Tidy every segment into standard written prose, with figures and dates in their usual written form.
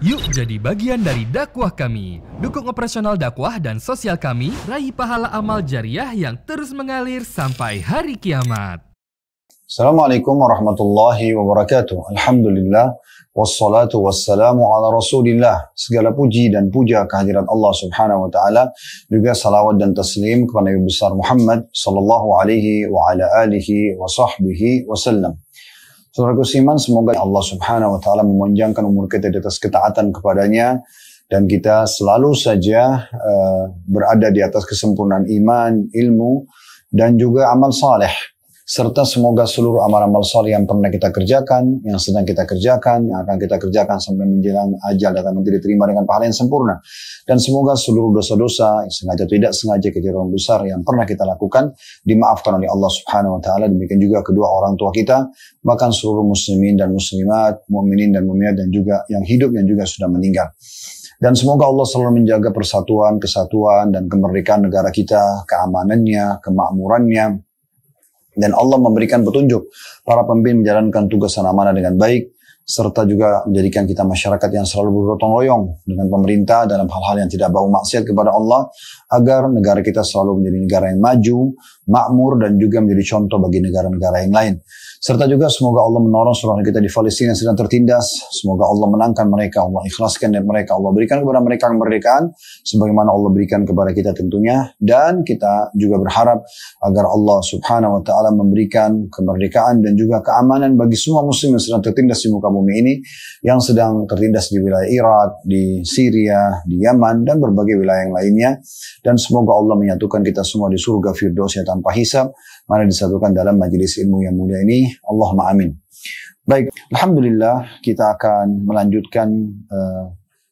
Yuk jadi bagian dari dakwah kami. Dukung operasional dakwah dan sosial kami, raih pahala amal jariah yang terus mengalir sampai hari kiamat. Assalamualaikum warahmatullahi wabarakatuh. Alhamdulillah, wassalatu wassalamu ala rasulillah. Segala puji dan puja kehadirat Allah subhanahu wa ta'ala. Juga salawat dan taslim kepada Nabi besar Muhammad sallallahu alaihi wa ala alihi wa sahbihi wasallam. Saudaraku seiman, semoga Allah subhanahu wa ta'ala memanjangkan umur kita di atas ketaatan kepadanya. Dan kita selalu saja berada di atas kesempurnaan iman, ilmu, dan juga amal saleh. Serta semoga seluruh amal-amal saleh yang pernah kita kerjakan, yang sedang kita kerjakan, yang akan kita kerjakan sampai menjelang ajal datang nanti diterima dengan pahala yang sempurna. Dan semoga seluruh dosa-dosa, sengaja atau tidak sengaja, kejadian besar yang pernah kita lakukan, dimaafkan oleh Allah subhanahu wa ta'ala. Demikian juga kedua orang tua kita, bahkan seluruh muslimin dan muslimat, mu'minin dan mu'minat, dan juga yang hidup yang juga sudah meninggal. Dan semoga Allah selalu menjaga persatuan, kesatuan, dan kemerdekaan negara kita, keamanannya, kemakmurannya. Dan Allah memberikan petunjuk para pemimpin menjalankan tugas dan amanah dengan baik, serta juga menjadikan kita masyarakat yang selalu bergotong royong dengan pemerintah dalam hal-hal yang tidak bau maksiat kepada Allah, agar negara kita selalu menjadi negara yang maju, makmur, dan juga menjadi contoh bagi negara-negara yang lain. Serta juga semoga Allah menolong saudara kita di Palestina yang sedang tertindas. Semoga Allah menangkan mereka, Allah ikhlaskan dari mereka, Allah berikan kepada mereka kemerdekaan sebagaimana Allah berikan kepada kita tentunya. Dan kita juga berharap agar Allah subhanahu wa ta'ala memberikan kemerdekaan dan juga keamanan bagi semua muslim yang sedang tertindas di muka bumi ini, yang sedang tertindas di wilayah Irak, di Syria, di Yaman, dan berbagai wilayah yang lainnya. Dan semoga Allah menyatukan kita semua di surga Firdausnya tanpa hisab, mana disatukan dalam majelis ilmu yang mulia ini. Allahumma amin. Baik, alhamdulillah kita akan melanjutkan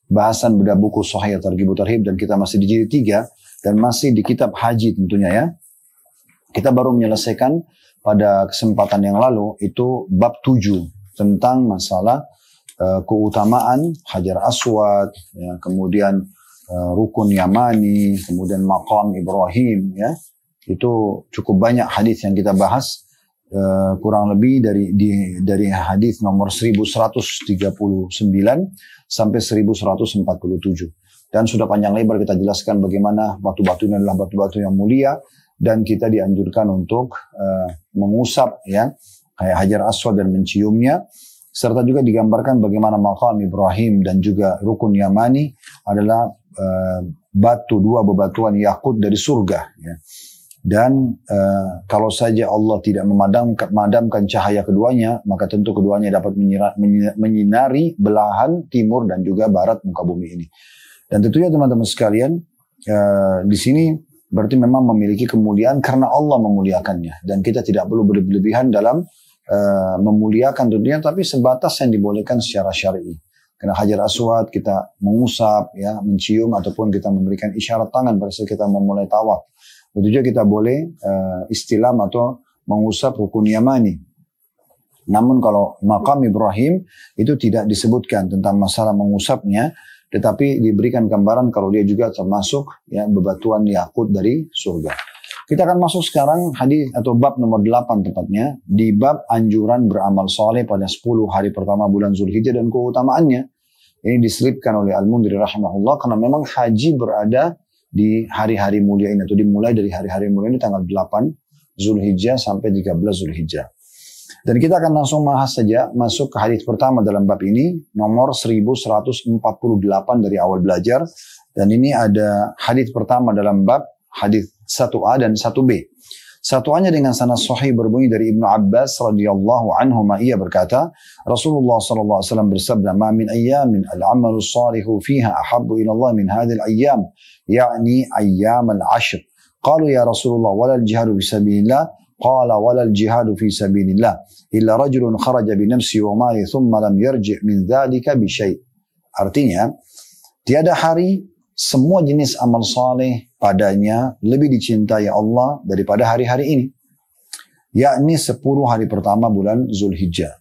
bahasan bedah buku Sahih Targhib Tarhib, dan kita masih di jilid 3 dan masih di kitab haji tentunya ya. Kita baru menyelesaikan pada kesempatan yang lalu itu bab 7 tentang masalah keutamaan Hajar Aswad, ya, kemudian Rukun Yamani, kemudian Maqam Ibrahim, ya. Itu cukup banyak hadis yang kita bahas. Kurang lebih dari hadis nomor 1139 sampai 1147, dan sudah panjang lebar kita jelaskan bagaimana batu-batu ini adalah batu-batu yang mulia, dan kita dianjurkan untuk mengusap ya kayak Hajar Aswad dan menciumnya, serta juga digambarkan bagaimana Maqam Ibrahim dan juga Rukun Yamani adalah dua bebatuan yakut dari surga ya. Dan kalau saja Allah tidak memadamkan cahaya keduanya, maka tentu keduanya dapat menyinari belahan timur dan juga barat muka bumi ini. Dan tentunya teman-teman sekalian, di sini berarti memang memiliki kemuliaan karena Allah memuliakannya. Dan kita tidak perlu berlebihan dalam memuliakan tentunya, tapi sebatas yang dibolehkan secara syar'i. Karena Hajar Aswad kita mengusap, ya, mencium, ataupun kita memberikan isyarat tangan pada saat kita memulai tawaf. Tentu juga kita boleh istilam atau mengusap Rukun Yamani. Namun kalau Maqam Ibrahim itu tidak disebutkan tentang masalah mengusapnya, tetapi diberikan gambaran kalau dia juga termasuk ya bebatuan yakut dari surga. Kita akan masuk sekarang hadis atau bab nomor 8 tepatnya, di bab anjuran beramal soleh pada 10 hari pertama bulan Zulhijjah dan keutamaannya. Ini diselipkan oleh Al-Mundhiri rahimahullah karena memang haji berada di hari-hari mulia ini, atau dimulai dari hari-hari mulia ini tanggal 8 Zulhijjah sampai 13 Zulhijjah. Dan kita akan langsung bahas saja, masuk ke hadis pertama dalam bab ini, nomor 1148 dari awal belajar. Dan ini ada hadis pertama dalam bab, hadis 1A dan 1B. 1A-nya dengan sanad sahih berbunyi dari Ibnu Abbas radhiyallahu anhu, ia berkata, Rasulullah sallallahu alaihi wasallam bersabda, "Ma min ayyamin al-'amalu shalihu fiha ahabbu ila Allah min hadhihi al-ayyam." يعني أيام العشر. قالوا يا رسول الله ولا الجهاد في سبيل الله؟ قال ولا الجهاد في سبيل الله إلا رجل خرج بنفسه وماله ثم لم يرجع من ذلك بشيء. Artinya, tiada hari semua jenis amal saleh padanya lebih dicintai Allah daripada hari-hari ini, yakni 10 hari pertama bulan Zulhijjah.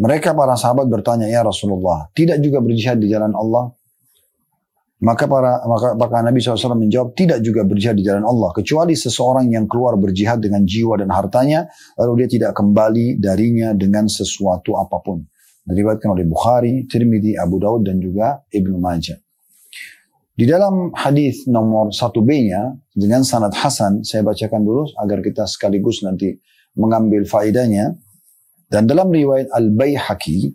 Mereka para sahabat bertanya, ya Rasulullah, tidak juga berjihad di jalan Allah? Maka Nabi SAW menjawab, tidak juga berjihad di jalan Allah, kecuali seseorang yang keluar berjihad dengan jiwa dan hartanya, lalu dia tidak kembali darinya dengan sesuatu apapun. Diriwayatkan oleh Bukhari, Tirmidzi, Abu Daud dan juga Ibnu Majah. Di dalam hadis nomor 1B-nya dengan sanad hasan, saya bacakan dulu agar kita sekaligus nanti mengambil faedahnya. Dan dalam riwayat Al-Baihaqi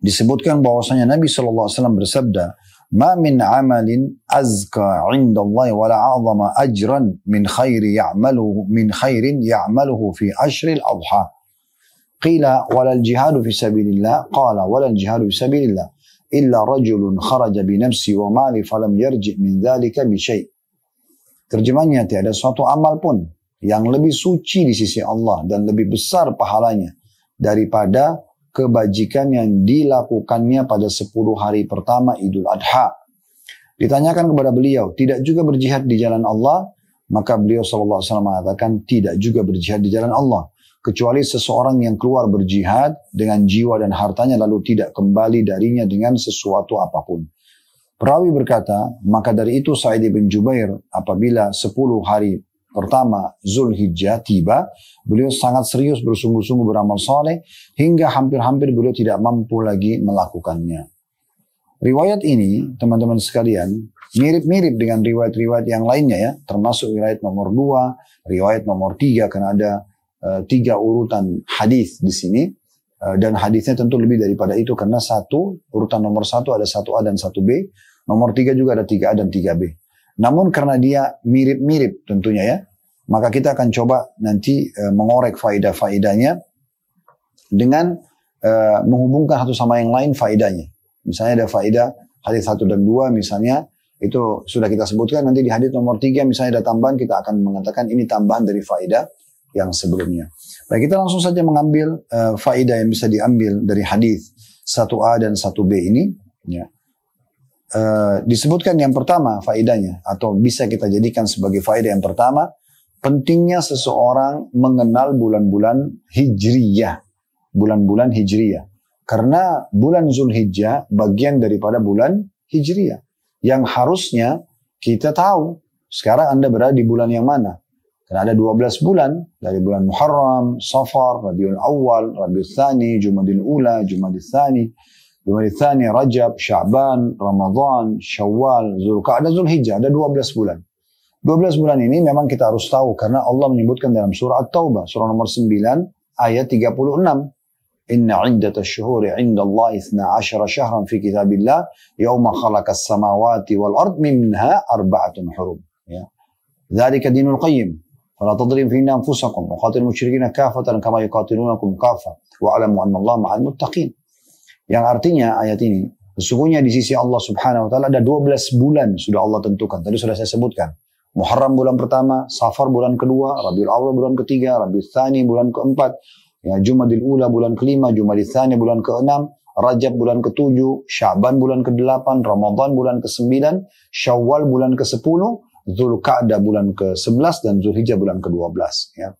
disebutkan bahwasanya Nabi SAW bersabda, "Ma min amalin azka 'inda Allah wa la 'azama ajran min khairin ya'maluhu fi ashril adha." Qila walal jihadu fi sabilillah, qala walal jihadu fi sabilillah illa rajulun kharaja bi nafsi wa mali falam yarji' min dzalika bi syai'. Terjemahnya, tiada suatu amal pun yang lebih suci di sisi Allah dan lebih besar pahalanya daripada kebajikan yang dilakukannya pada 10 hari pertama Idul Adha. Ditanyakan kepada beliau, tidak juga berjihad di jalan Allah? Maka beliau SAW mengatakan, tidak juga berjihad di jalan Allah, kecuali seseorang yang keluar berjihad dengan jiwa dan hartanya lalu tidak kembali darinya dengan sesuatu apapun. Perawi berkata, maka dari itu Sa'id bin Jubair apabila 10 hari pertama Zulhijjah tiba, beliau sangat serius bersungguh-sungguh beramal saleh hingga hampir-hampir beliau tidak mampu lagi melakukannya. Riwayat ini, teman-teman sekalian, mirip-mirip dengan riwayat-riwayat yang lainnya ya, termasuk riwayat nomor 2, riwayat nomor 3, karena ada 3 urutan hadis di sini, dan hadisnya tentu lebih daripada itu karena urutan nomor 1 ada 1A dan 1B, nomor 3 juga ada 3A dan 3B. Namun karena dia mirip-mirip tentunya ya, maka kita akan coba nanti mengorek faedah-faedahnya dengan menghubungkan satu sama yang lain faedahnya. Misalnya ada faedah hadis 1 dan 2 misalnya, itu sudah kita sebutkan, nanti di hadis nomor 3 misalnya ada tambahan, kita akan mengatakan ini tambahan dari faedah yang sebelumnya. Baik, kita langsung saja mengambil faedah yang bisa diambil dari hadis 1A dan 1B ini. Ya. Disebutkan yang pertama faedahnya, atau bisa kita jadikan sebagai faedah yang pertama, pentingnya seseorang mengenal bulan-bulan Hijriyah. Bulan-bulan Hijriyah. Karena bulan Zulhijjah bagian daripada bulan Hijriyah. Yang harusnya kita tahu, sekarang Anda berada di bulan yang mana. Karena ada 12 bulan, dari bulan Muharram, Safar, Rabiul Awal, Rabiul Tsani, Jumadil Ula, Jumadil Tsani, Rajab, Sya'ban, Ramadan, Syawal, Zulqa'dah, Zulhijjah. Ada 12 bulan. 12 bulan ini memang kita harus tahu karena Allah menyebutkan dalam surah At-Taubah, surah nomor 9, ayat 36. Inna iddatash syuhuri indallahi 12 syahran fi kitabillah yauma khalaqas samawati wal ard minha arba'atun hurum. Ya. Dzalika dinul qayyim. فلا تضربوا في أنفسكم وقاتلوا المشركين كافة كما يقاتلونكم كافة واعلموا أن الله مع المتقين. Yang artinya ayat ini, sesungguhnya di sisi Allah Subhanahu wa taala ada 12 bulan sudah Allah tentukan. Tadi sudah saya sebutkan. Muharram bulan pertama, Safar bulan kedua, Rabiul Awal bulan ketiga, Rabiul Tsani bulan keempat, ya, Jumadil Ula bulan kelima, Jumadil Tsani bulan keenam, Rajab bulan ketujuh, Sya'ban bulan ke-8, Ramadan bulan ke-9, Syawal bulan ke-10, Zulqa'dah bulan ke-11 dan Zulhijjah bulan ke-12 ya.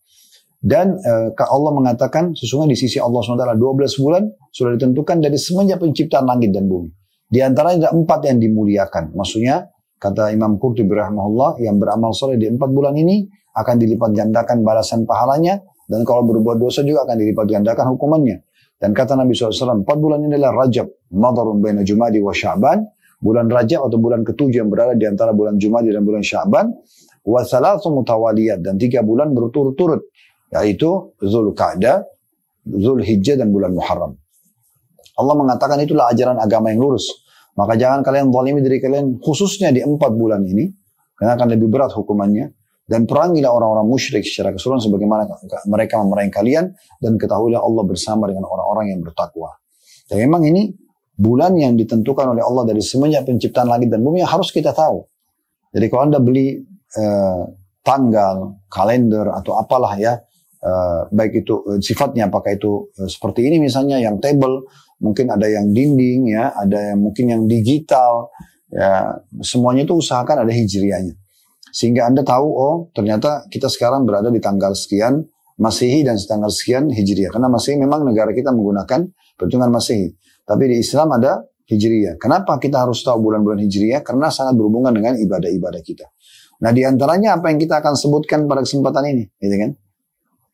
Dan Allah mengatakan sesungguhnya di sisi Allah SWT 12 bulan sudah ditentukan dari semenjak penciptaan langit dan bumi. Di antaranya ada 4 yang dimuliakan. Maksudnya kata Imam Qurtubi rahimahullah, yang beramal saleh di 4 bulan ini akan dilipat gandakan balasan pahalanya, dan kalau berbuat dosa juga akan dilipat gandakan hukumannya. Dan kata Nabi SAW, 4 bulan ini adalah Rajab, Madharun baina Jumadi wa Sya'ban, bulan Rajab atau bulan ke-7 yang berada di antara bulan Jumadi dan bulan Sya'ban, wa thalathu mutawaliyat, dan 3 bulan berturut-turut, yaitu Zulqa'dah, Zulhijjah dan bulan Muharram. Allah mengatakan itulah ajaran agama yang lurus. Maka jangan kalian zalimi diri kalian khususnya di 4 bulan ini, karena akan lebih berat hukumannya. Dan perangilah orang-orang musyrik secara keseluruhan sebagaimana mereka memerangi kalian, dan ketahuilah Allah bersama dengan orang-orang yang bertakwa. Dan memang ini bulan yang ditentukan oleh Allah dari semenjak penciptaan langit dan bumi yang harus kita tahu. Jadi kalau Anda beli tanggal, kalender atau apalah ya, baik itu sifatnya apakah itu seperti ini misalnya yang table, mungkin ada yang dinding ya, ada yang mungkin yang digital ya, semuanya itu usahakan ada hijriahnya. Sehingga Anda tahu, oh ternyata kita sekarang berada di tanggal sekian Masehi dan tanggal sekian Hijriah. Karena Masehi memang negara kita menggunakan perhitungan Masehi. Tapi di Islam ada Hijriah. Kenapa kita harus tahu bulan-bulan Hijriah? Karena sangat berhubungan dengan ibadah-ibadah kita. Nah di antaranya apa yang kita akan sebutkan pada kesempatan ini, gitu kan?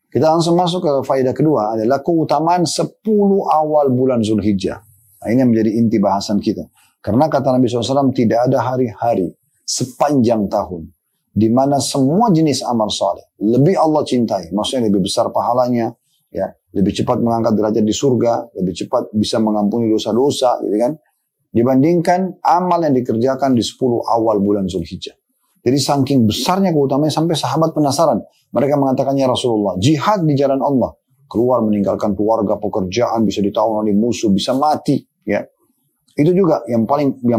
Kita langsung masuk ke faedah kedua adalah keutamaan 10 awal bulan Zulhijjah. Nah, ini yang menjadi inti bahasan kita. Karena kata Nabi SAW tidak ada hari-hari sepanjang tahun di mana semua jenis amal saleh lebih Allah cintai, maksudnya lebih besar pahalanya, ya, lebih cepat mengangkat derajat di surga, lebih cepat bisa mengampuni dosa-dosa, gitu kan, dibandingkan amal yang dikerjakan di 10 awal bulan Zulhijjah. Jadi saking besarnya keutamaannya sampai sahabat penasaran. Mereka mengatakannya Rasulullah, jihad di jalan Allah, keluar meninggalkan keluarga, pekerjaan, bisa ditawan oleh musuh, bisa mati, ya. Itu juga yang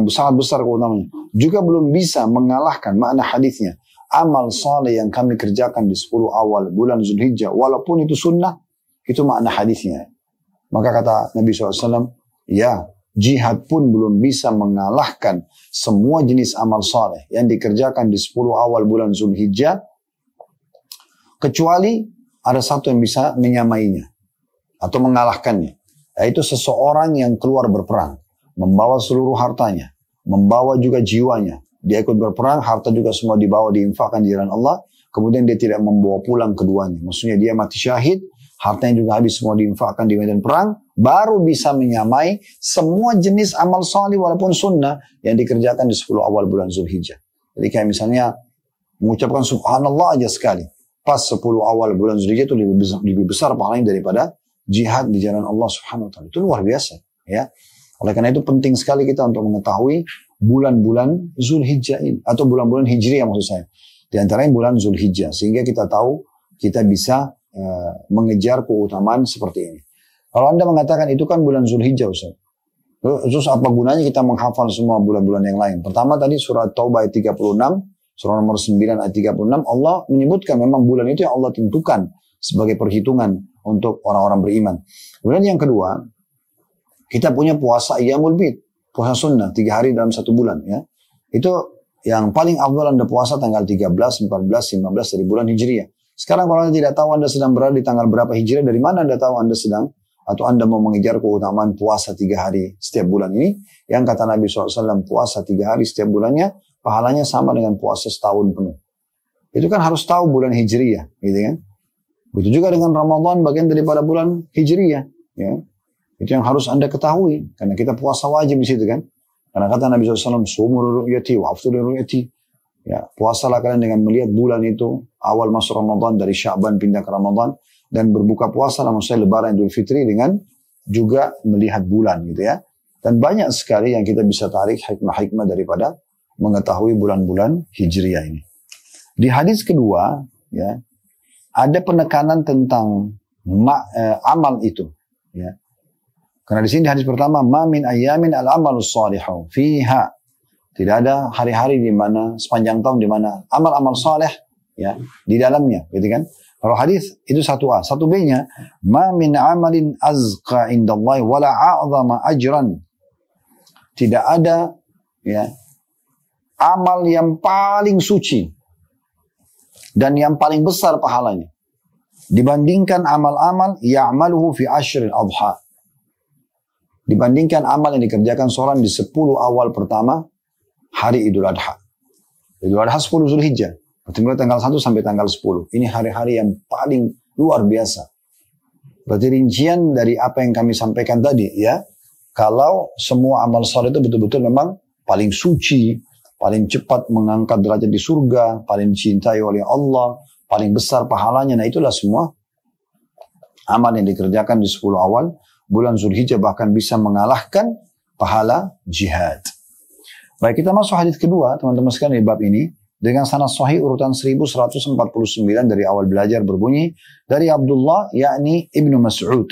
sangat besar keutamaannya. Juga belum bisa mengalahkan makna hadisnya. Amal saleh yang kami kerjakan di 10 awal bulan Zulhijjah, walaupun itu sunnah, itu makna hadisnya. Maka kata Nabi SAW, ya, jihad pun belum bisa mengalahkan semua jenis amal saleh yang dikerjakan di 10 awal bulan Zulhijjah, kecuali ada satu yang bisa menyamainya atau mengalahkannya, yaitu seseorang yang keluar berperang, membawa seluruh hartanya, membawa juga jiwanya. Dia ikut berperang, harta juga semua dibawa, diinfakkan di jalan Allah. Kemudian dia tidak membawa pulang keduanya. Maksudnya dia mati syahid, hartanya juga habis semua diinfakkan di medan perang. Baru bisa menyamai semua jenis amal salih walaupun sunnah yang dikerjakan di 10 awal bulan Zulhijjah. Jadi kayak misalnya mengucapkan subhanallah aja sekali. Pas 10 awal bulan Zulhijjah itu lebih besar pahalanya daripada jihad di jalan Allah Subhanahu wa taala. Itu luar biasa, ya. Oleh karena itu penting sekali kita untuk mengetahui bulan-bulan Zulhijjah ini, atau bulan-bulan Hijriah maksud saya. Di antaranya bulan Zulhijjah, sehingga kita tahu kita bisa mengejar keutamaan seperti ini. Kalau Anda mengatakan itu kan bulan Zulhijjah, Ustaz, terus apa gunanya kita menghafal semua bulan-bulan yang lain? Pertama tadi surat Taubah ayat 36, surah nomor 9 ayat 36, Allah menyebutkan memang bulan itu yang Allah tentukan sebagai perhitungan untuk orang-orang beriman. Kemudian yang kedua, kita punya puasa Ayyamul Bid, puasa sunnah, 3 hari dalam 1 bulan, ya. Itu yang paling afdal Anda puasa tanggal 13, 14, 15 dari bulan Hijriah. Sekarang kalau Anda tidak tahu Anda sedang berada di tanggal berapa Hijriah, dari mana Anda tahu Anda sedang, atau Anda mau mengejar keutamaan puasa 3 hari setiap bulan ini, yang kata Nabi SAW, puasa 3 hari setiap bulannya, pahalanya sama dengan puasa setahun penuh. Itu kan harus tahu bulan Hijriah, gitu kan. Begitu juga dengan Ramadan, bagian daripada bulan Hijriah, ya. Itu yang harus Anda ketahui. Karena kita puasa wajib di situ kan. Karena kata Nabi SAW, sumur ru'yati wa aftur ru'yati. Ya, puasalah kalian dengan melihat bulan itu. Awal masuk Ramadan, dari Sya'ban pindah ke Ramadan. Dan berbuka puasa, namun saya lebaran Idul Fitri dengan juga melihat bulan gitu ya. Dan banyak sekali yang kita bisa tarik hikmah-hikmah daripada mengetahui bulan-bulan Hijriah ini. Di hadis kedua, ya, ada penekanan tentang amal itu. Ya. Karena di sini hadis pertama, ma min ayyamin al-amalus salihu fiha. Tidak ada hari-hari di mana sepanjang tahun di mana amal-amal saleh, ya, di dalamnya, gitu kan? Kalau hadis itu 1A, 1B-nya, ma min amalin azqa indallahi wala a'zama ajran. Tidak ada, ya, amal yang paling suci dan yang paling besar pahalanya dibandingkan amal-amal ya'maluhu fi ashril adha. Dibandingkan amal yang dikerjakan seorang di 10 awal pertama hari Idul Adha. Idul Adha 10 Zulhijjah. Berarti mulai tanggal 1 sampai tanggal 10. Ini hari-hari yang paling luar biasa. Berarti rincian dari apa yang kami sampaikan tadi, ya. Kalau semua amal saleh itu betul-betul memang paling suci, paling cepat mengangkat derajat di surga, paling dicintai oleh Allah, paling besar pahalanya. Nah itulah semua amal yang dikerjakan di 10 awal bulan Zulhijjah, bahkan bisa mengalahkan pahala jihad. Baik, kita masuk hadis kedua, teman-teman sekalian, di bab ini dengan sanad sahih urutan 1149 dari awal belajar berbunyi dari Abdullah yakni Ibnu Mas'ud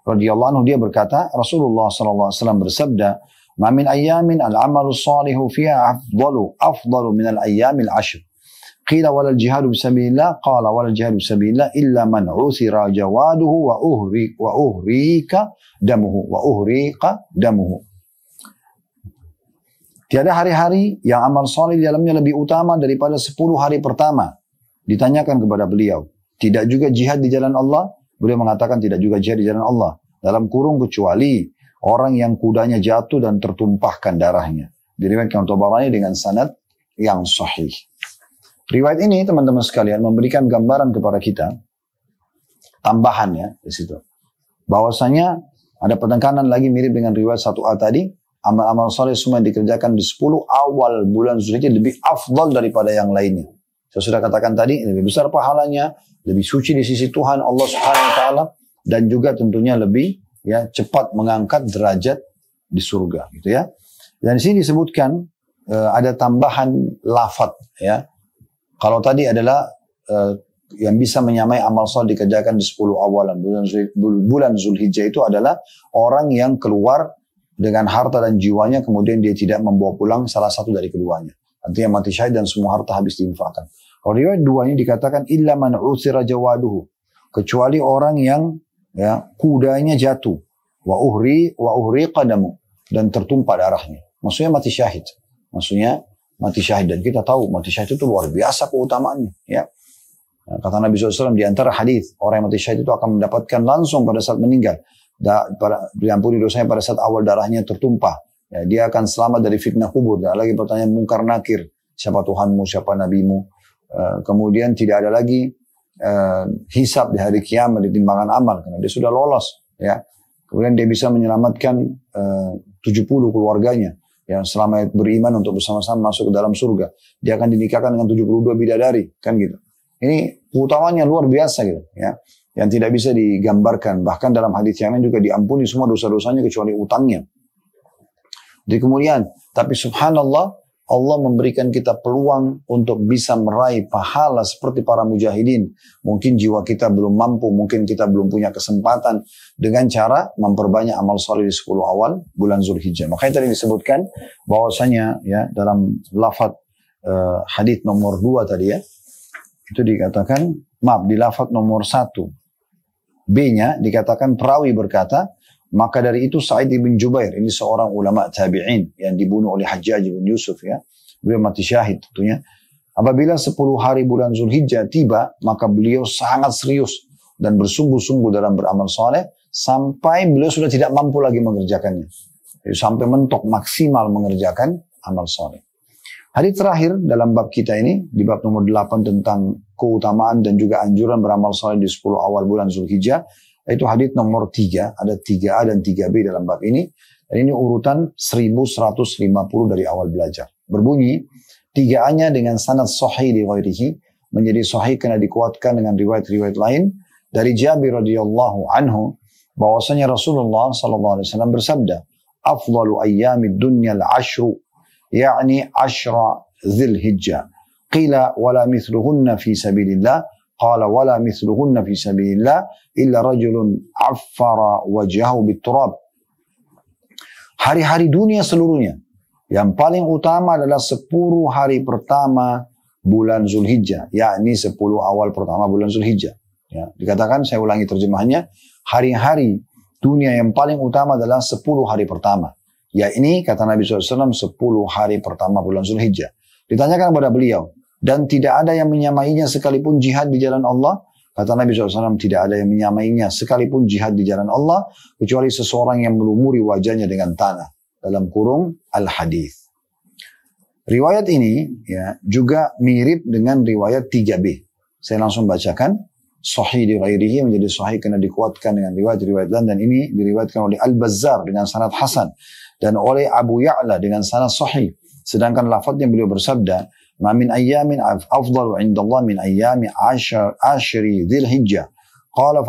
radhiyallahu anhu, dia berkata Rasulullah sallallahu alaihi wasallam bersabda, "Ma min ayyamin al-'amalu shalihu fiha afdalu min al-ayyamil 'ashr." Qila walal jihadu bisabilillah, qala walal jihadu bisabilillah illa man uthira jawaduhu wa uhriqa damuhu. Tiada hari-hari yang amal saleh di dalamnya lebih utama daripada 10 hari pertama. Ditanyakan kepada beliau, tidak juga jihad di jalan Allah? Beliau mengatakan tidak juga jihad di jalan Allah. Dalam kurung kecuali orang yang kudanya jatuh dan tertumpahkan darahnya. Diriwayatkan Tabarani dengan sanad yang sahih. Riwayat ini teman-teman sekalian memberikan gambaran kepada kita tambahan ya di situ. Bahwasanya ada penekanan lagi mirip dengan riwayat 1A tadi, amal-amal saleh semua yang dikerjakan di 10 awal bulan Zulhijjah lebih afdal daripada yang lainnya. Saya sudah katakan tadi, lebih besar pahalanya, lebih suci di sisi Tuhan Allah Subhanahu wa taala, dan juga tentunya lebih ya cepat mengangkat derajat di surga gitu ya. Dan di sini disebutkan ada tambahan lafaz ya. Kalau tadi adalah yang bisa menyamai amal saleh dikerjakan di 10 awalan bulan Zulhijjah itu adalah orang yang keluar dengan harta dan jiwanya kemudian dia tidak membawa pulang salah satu dari keduanya. Artinya mati syahid dan semua harta habis diinfakkan. Kalau riwayat 2 ini dikatakan illa man usira jawaduhu, kecuali orang yang ya kudanya jatuh wa uhri qadamu dan tertumpah darahnya. Maksudnya mati syahid. Maksudnya mati syahid, dan kita tahu mati syahid itu luar biasa keutamaannya ya. Kata Nabi SAW di antara hadis, orang yang mati syahid itu akan mendapatkan langsung pada saat meninggal diampuni dosanya pada saat awal darahnya tertumpah ya, dia akan selamat dari fitnah kubur, tidak lagi pertanyaan mungkar nakir, siapa Tuhanmu, siapa nabimu, kemudian tidak ada lagi hisab di hari kiamat di timbangan amal karena dia sudah lolos ya. Kemudian dia bisa menyelamatkan 70 keluarganya yang selama beriman untuk bersama-sama masuk ke dalam surga. Dia akan dinikahkan dengan 72 bidadari kan gitu. Ini keutamanya luar biasa gitu ya, yang tidak bisa digambarkan. Bahkan dalam hadis yang lain juga diampuni semua dosa-dosanya kecuali utangnya. Jadi kemudian, tapi subhanallah, Allah memberikan kita peluang untuk bisa meraih pahala seperti para mujahidin. Mungkin jiwa kita belum mampu, mungkin kita belum punya kesempatan dengan cara memperbanyak amal saleh di 10 awal bulan Zulhijjah. Makanya tadi disebutkan bahwasanya ya dalam lafaz hadis nomor 2 tadi ya, itu dikatakan, maaf, di lafaz nomor 1 B-nya dikatakan perawi berkata, maka dari itu Sa'id bin Jubair, ini seorang ulama tabi'in yang dibunuh oleh Hajjaj bin Yusuf ya. Beliau mati syahid tentunya. Apabila 10 hari bulan Zulhijjah tiba, maka beliau sangat serius dan bersungguh-sungguh dalam beramal saleh sampai beliau sudah tidak mampu lagi mengerjakannya. Jadi, sampai mentok maksimal mengerjakan amal saleh. Hadis terakhir dalam bab kita ini, di bab nomor 8 tentang keutamaan dan juga anjuran beramal saleh di 10 awal bulan Zulhijjah, itu hadis nomor 3, ada 3A dan 3B dalam bab ini. Dan ini urutan 1150 dari awal belajar. Berbunyi, 3A-nya dengan sanad sahih di ghairihi, menjadi sahih karena dikuatkan dengan riwayat-riwayat lain dari Jabir radhiyallahu anhu, bahwasanya Rasulullah sallallahu alaihi wasallam bersabda, "Afdalu ayyamid dunya al-ashru, yakni 10 Dzulhijjah. Qila wala mithluhunna fi sabilillah." Qala wala mithluhunna fi sabilillah illa rajulun affara wajhahu bitturab. Hari-hari dunia seluruhnya yang paling utama adalah 10 hari pertama bulan Zulhijjah, yakni 10 awal pertama bulan Zulhijjah. Ya, dikatakan, saya ulangi terjemahannya, hari-hari dunia yang paling utama adalah 10 hari pertama. Yakni kata Nabi SAW 10 hari pertama bulan Zulhijjah. Ditanyakan kepada beliau, dan tidak ada yang menyamainya sekalipun jihad di jalan Allah. Kata Nabi SAW, tidak ada yang menyamainya sekalipun jihad di jalan Allah, kecuali seseorang yang melumuri wajahnya dengan tanah. Dalam kurung Al-Hadith. Riwayat ini ya juga mirip dengan riwayat 3B. Saya langsung bacakan. Sahih di ghairihi, menjadi sahih karena dikuatkan dengan riwayat-riwayat lain, dan ini diriwayatkan oleh Al-Bazzar dengan sanad hasan dan oleh Abu Ya'la dengan sanad sahih. Sedangkan lafadznya beliau bersabda, "Ma min ayyamin afdalu 'inda Allah min ayyami ashri Dzulhijjah." Qala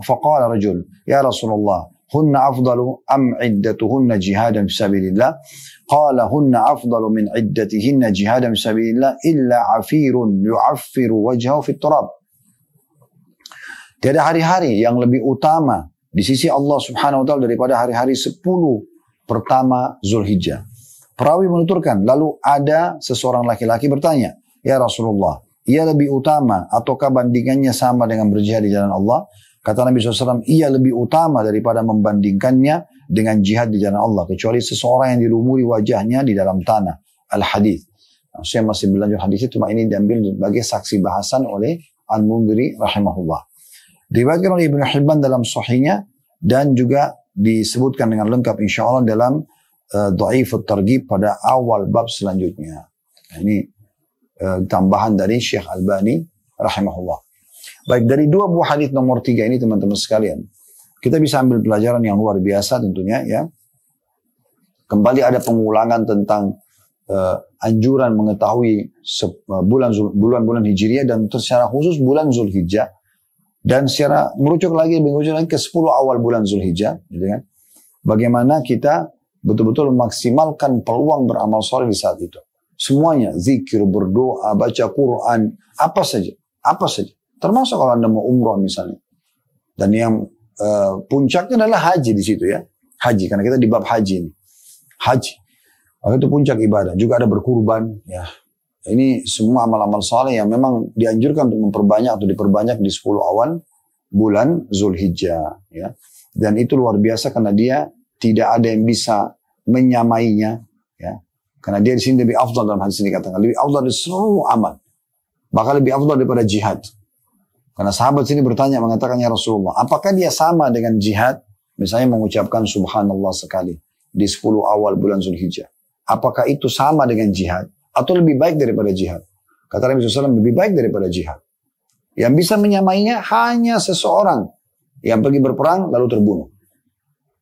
faqala rajul, "Ya Rasulullah, hunna afdalu am iddatuhunna jihadan fi sabilillah?" Qala hunna afdalu min iddatihinna jihadan fi sabilillah illa 'afirun yu'affiru wajhahu fit turab. Tiada hari-hari yang lebih utama di sisi Allah Subhanahu wa taala daripada hari-hari 10 pertama Zulhijjah. Perawi menuturkan, lalu ada seseorang laki-laki bertanya, "Ya Rasulullah, ia lebih utama ataukah bandingannya sama dengan berjihad di jalan Allah?" Kata Nabi SAW, ia lebih utama daripada membandingkannya dengan jihad di jalan Allah, kecuali seseorang yang dilumuri wajahnya di dalam tanah. Al-Hadith. Saya masih berlanjut hadis itu, cuma ini diambil sebagai saksi bahasan oleh Al-Mundhiri rahimahullah. Diriwayatkan oleh Ibnu Hibban dalam sahihnya, dan juga disebutkan dengan lengkap insyaAllah dalam Dhaifut Targhib pada awal bab selanjutnya. Ini tambahan dari Syekh Albani rahimahullah. Baik, dari dua buah hadis nomor 3 ini teman-teman sekalian, kita bisa ambil pelajaran yang luar biasa tentunya ya. Kembali ada pengulangan tentang anjuran mengetahui bulan-bulan Hijriah dan secara khusus bulan Zulhijjah, dan secara merujuk lagi ke 10 awal bulan Zulhijjah, gitu kan? Bagaimana kita betul-betul memaksimalkan peluang beramal soleh di saat itu. Semuanya, zikir, berdoa, baca Quran, apa saja, termasuk kalau Anda mau umroh misalnya. Dan yang puncaknya adalah haji di situ ya, haji, karena kita di bab haji ini, haji. Maka itu puncak ibadah. Juga ada berkurban. Ya, ini semua amal-amal saleh yang memang dianjurkan untuk memperbanyak atau diperbanyak di 10 awal bulan Zulhijjah. Ya, dan itu luar biasa karena dia tidak ada yang bisa menyamainya. Ya, karena dia di sini lebih afdal dalam hadis ini dikatakan lebih afdal dari seluruh amal. Bahkan lebih afdal daripada jihad. Karena sahabat sini bertanya mengatakan ya Rasulullah, apakah dia sama dengan jihad? Misalnya mengucapkan subhanallah sekali di 10 awal bulan Zulhijjah. Apakah itu sama dengan jihad? Atau lebih baik daripada jihad? Kata Nabi SAW, lebih baik daripada jihad. Yang bisa menyamainya hanya seseorang yang pergi berperang lalu terbunuh.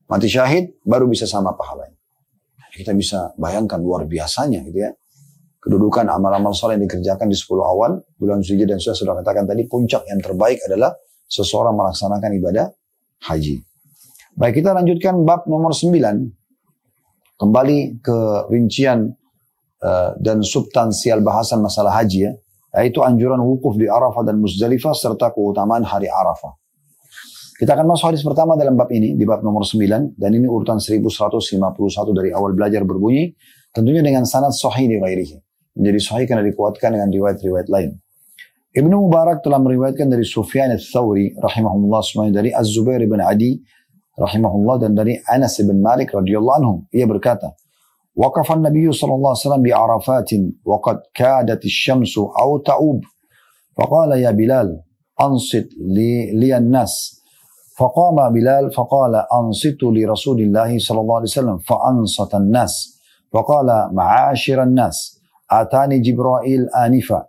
Mati syahid baru bisa sama pahalanya. Kita bisa bayangkan luar biasanya gitu ya. Kedudukan amal-amal soleh yang dikerjakan di 10 awal bulan Zulhijjah, dan sudah katakan tadi puncak yang terbaik adalah seseorang melaksanakan ibadah haji. Baik, kita lanjutkan bab nomor 9. Kembali ke rincian dan substansial bahasan masalah haji ya, yaitu anjuran wukuf di Arafah dan Muzdalifah serta keutamaan hari Arafah. Kita akan masuk hadis pertama dalam bab ini, di bab nomor 9, dan ini urutan 1151 dari awal belajar berbunyi, tentunya dengan sanad sahih di ghairihi. Menjadi sahih karena dikuatkan dengan riwayat-riwayat lain. Ibnu Mubarak telah meriwayatkan dari Sufyan ats-Tsauri rahimahullah semuanya, dari Az-Zubair bin Adi rahimahullah, dan dari Anas bin Malik radhiyallahu anhu. Ia berkata, waqafa an-nabiy sallallahu alaihi wasallam bi Arafatin wa qad kadat asy-syamsu aw ta'ub. Faqala ya Bilal, ansit li an-nas. Faqama Bilal faqala ansitu li Rasulillah sallallahu alaihi wasallam fa ansata an-nas. Faqala ma'ashira an-nas, atani Jibril anifa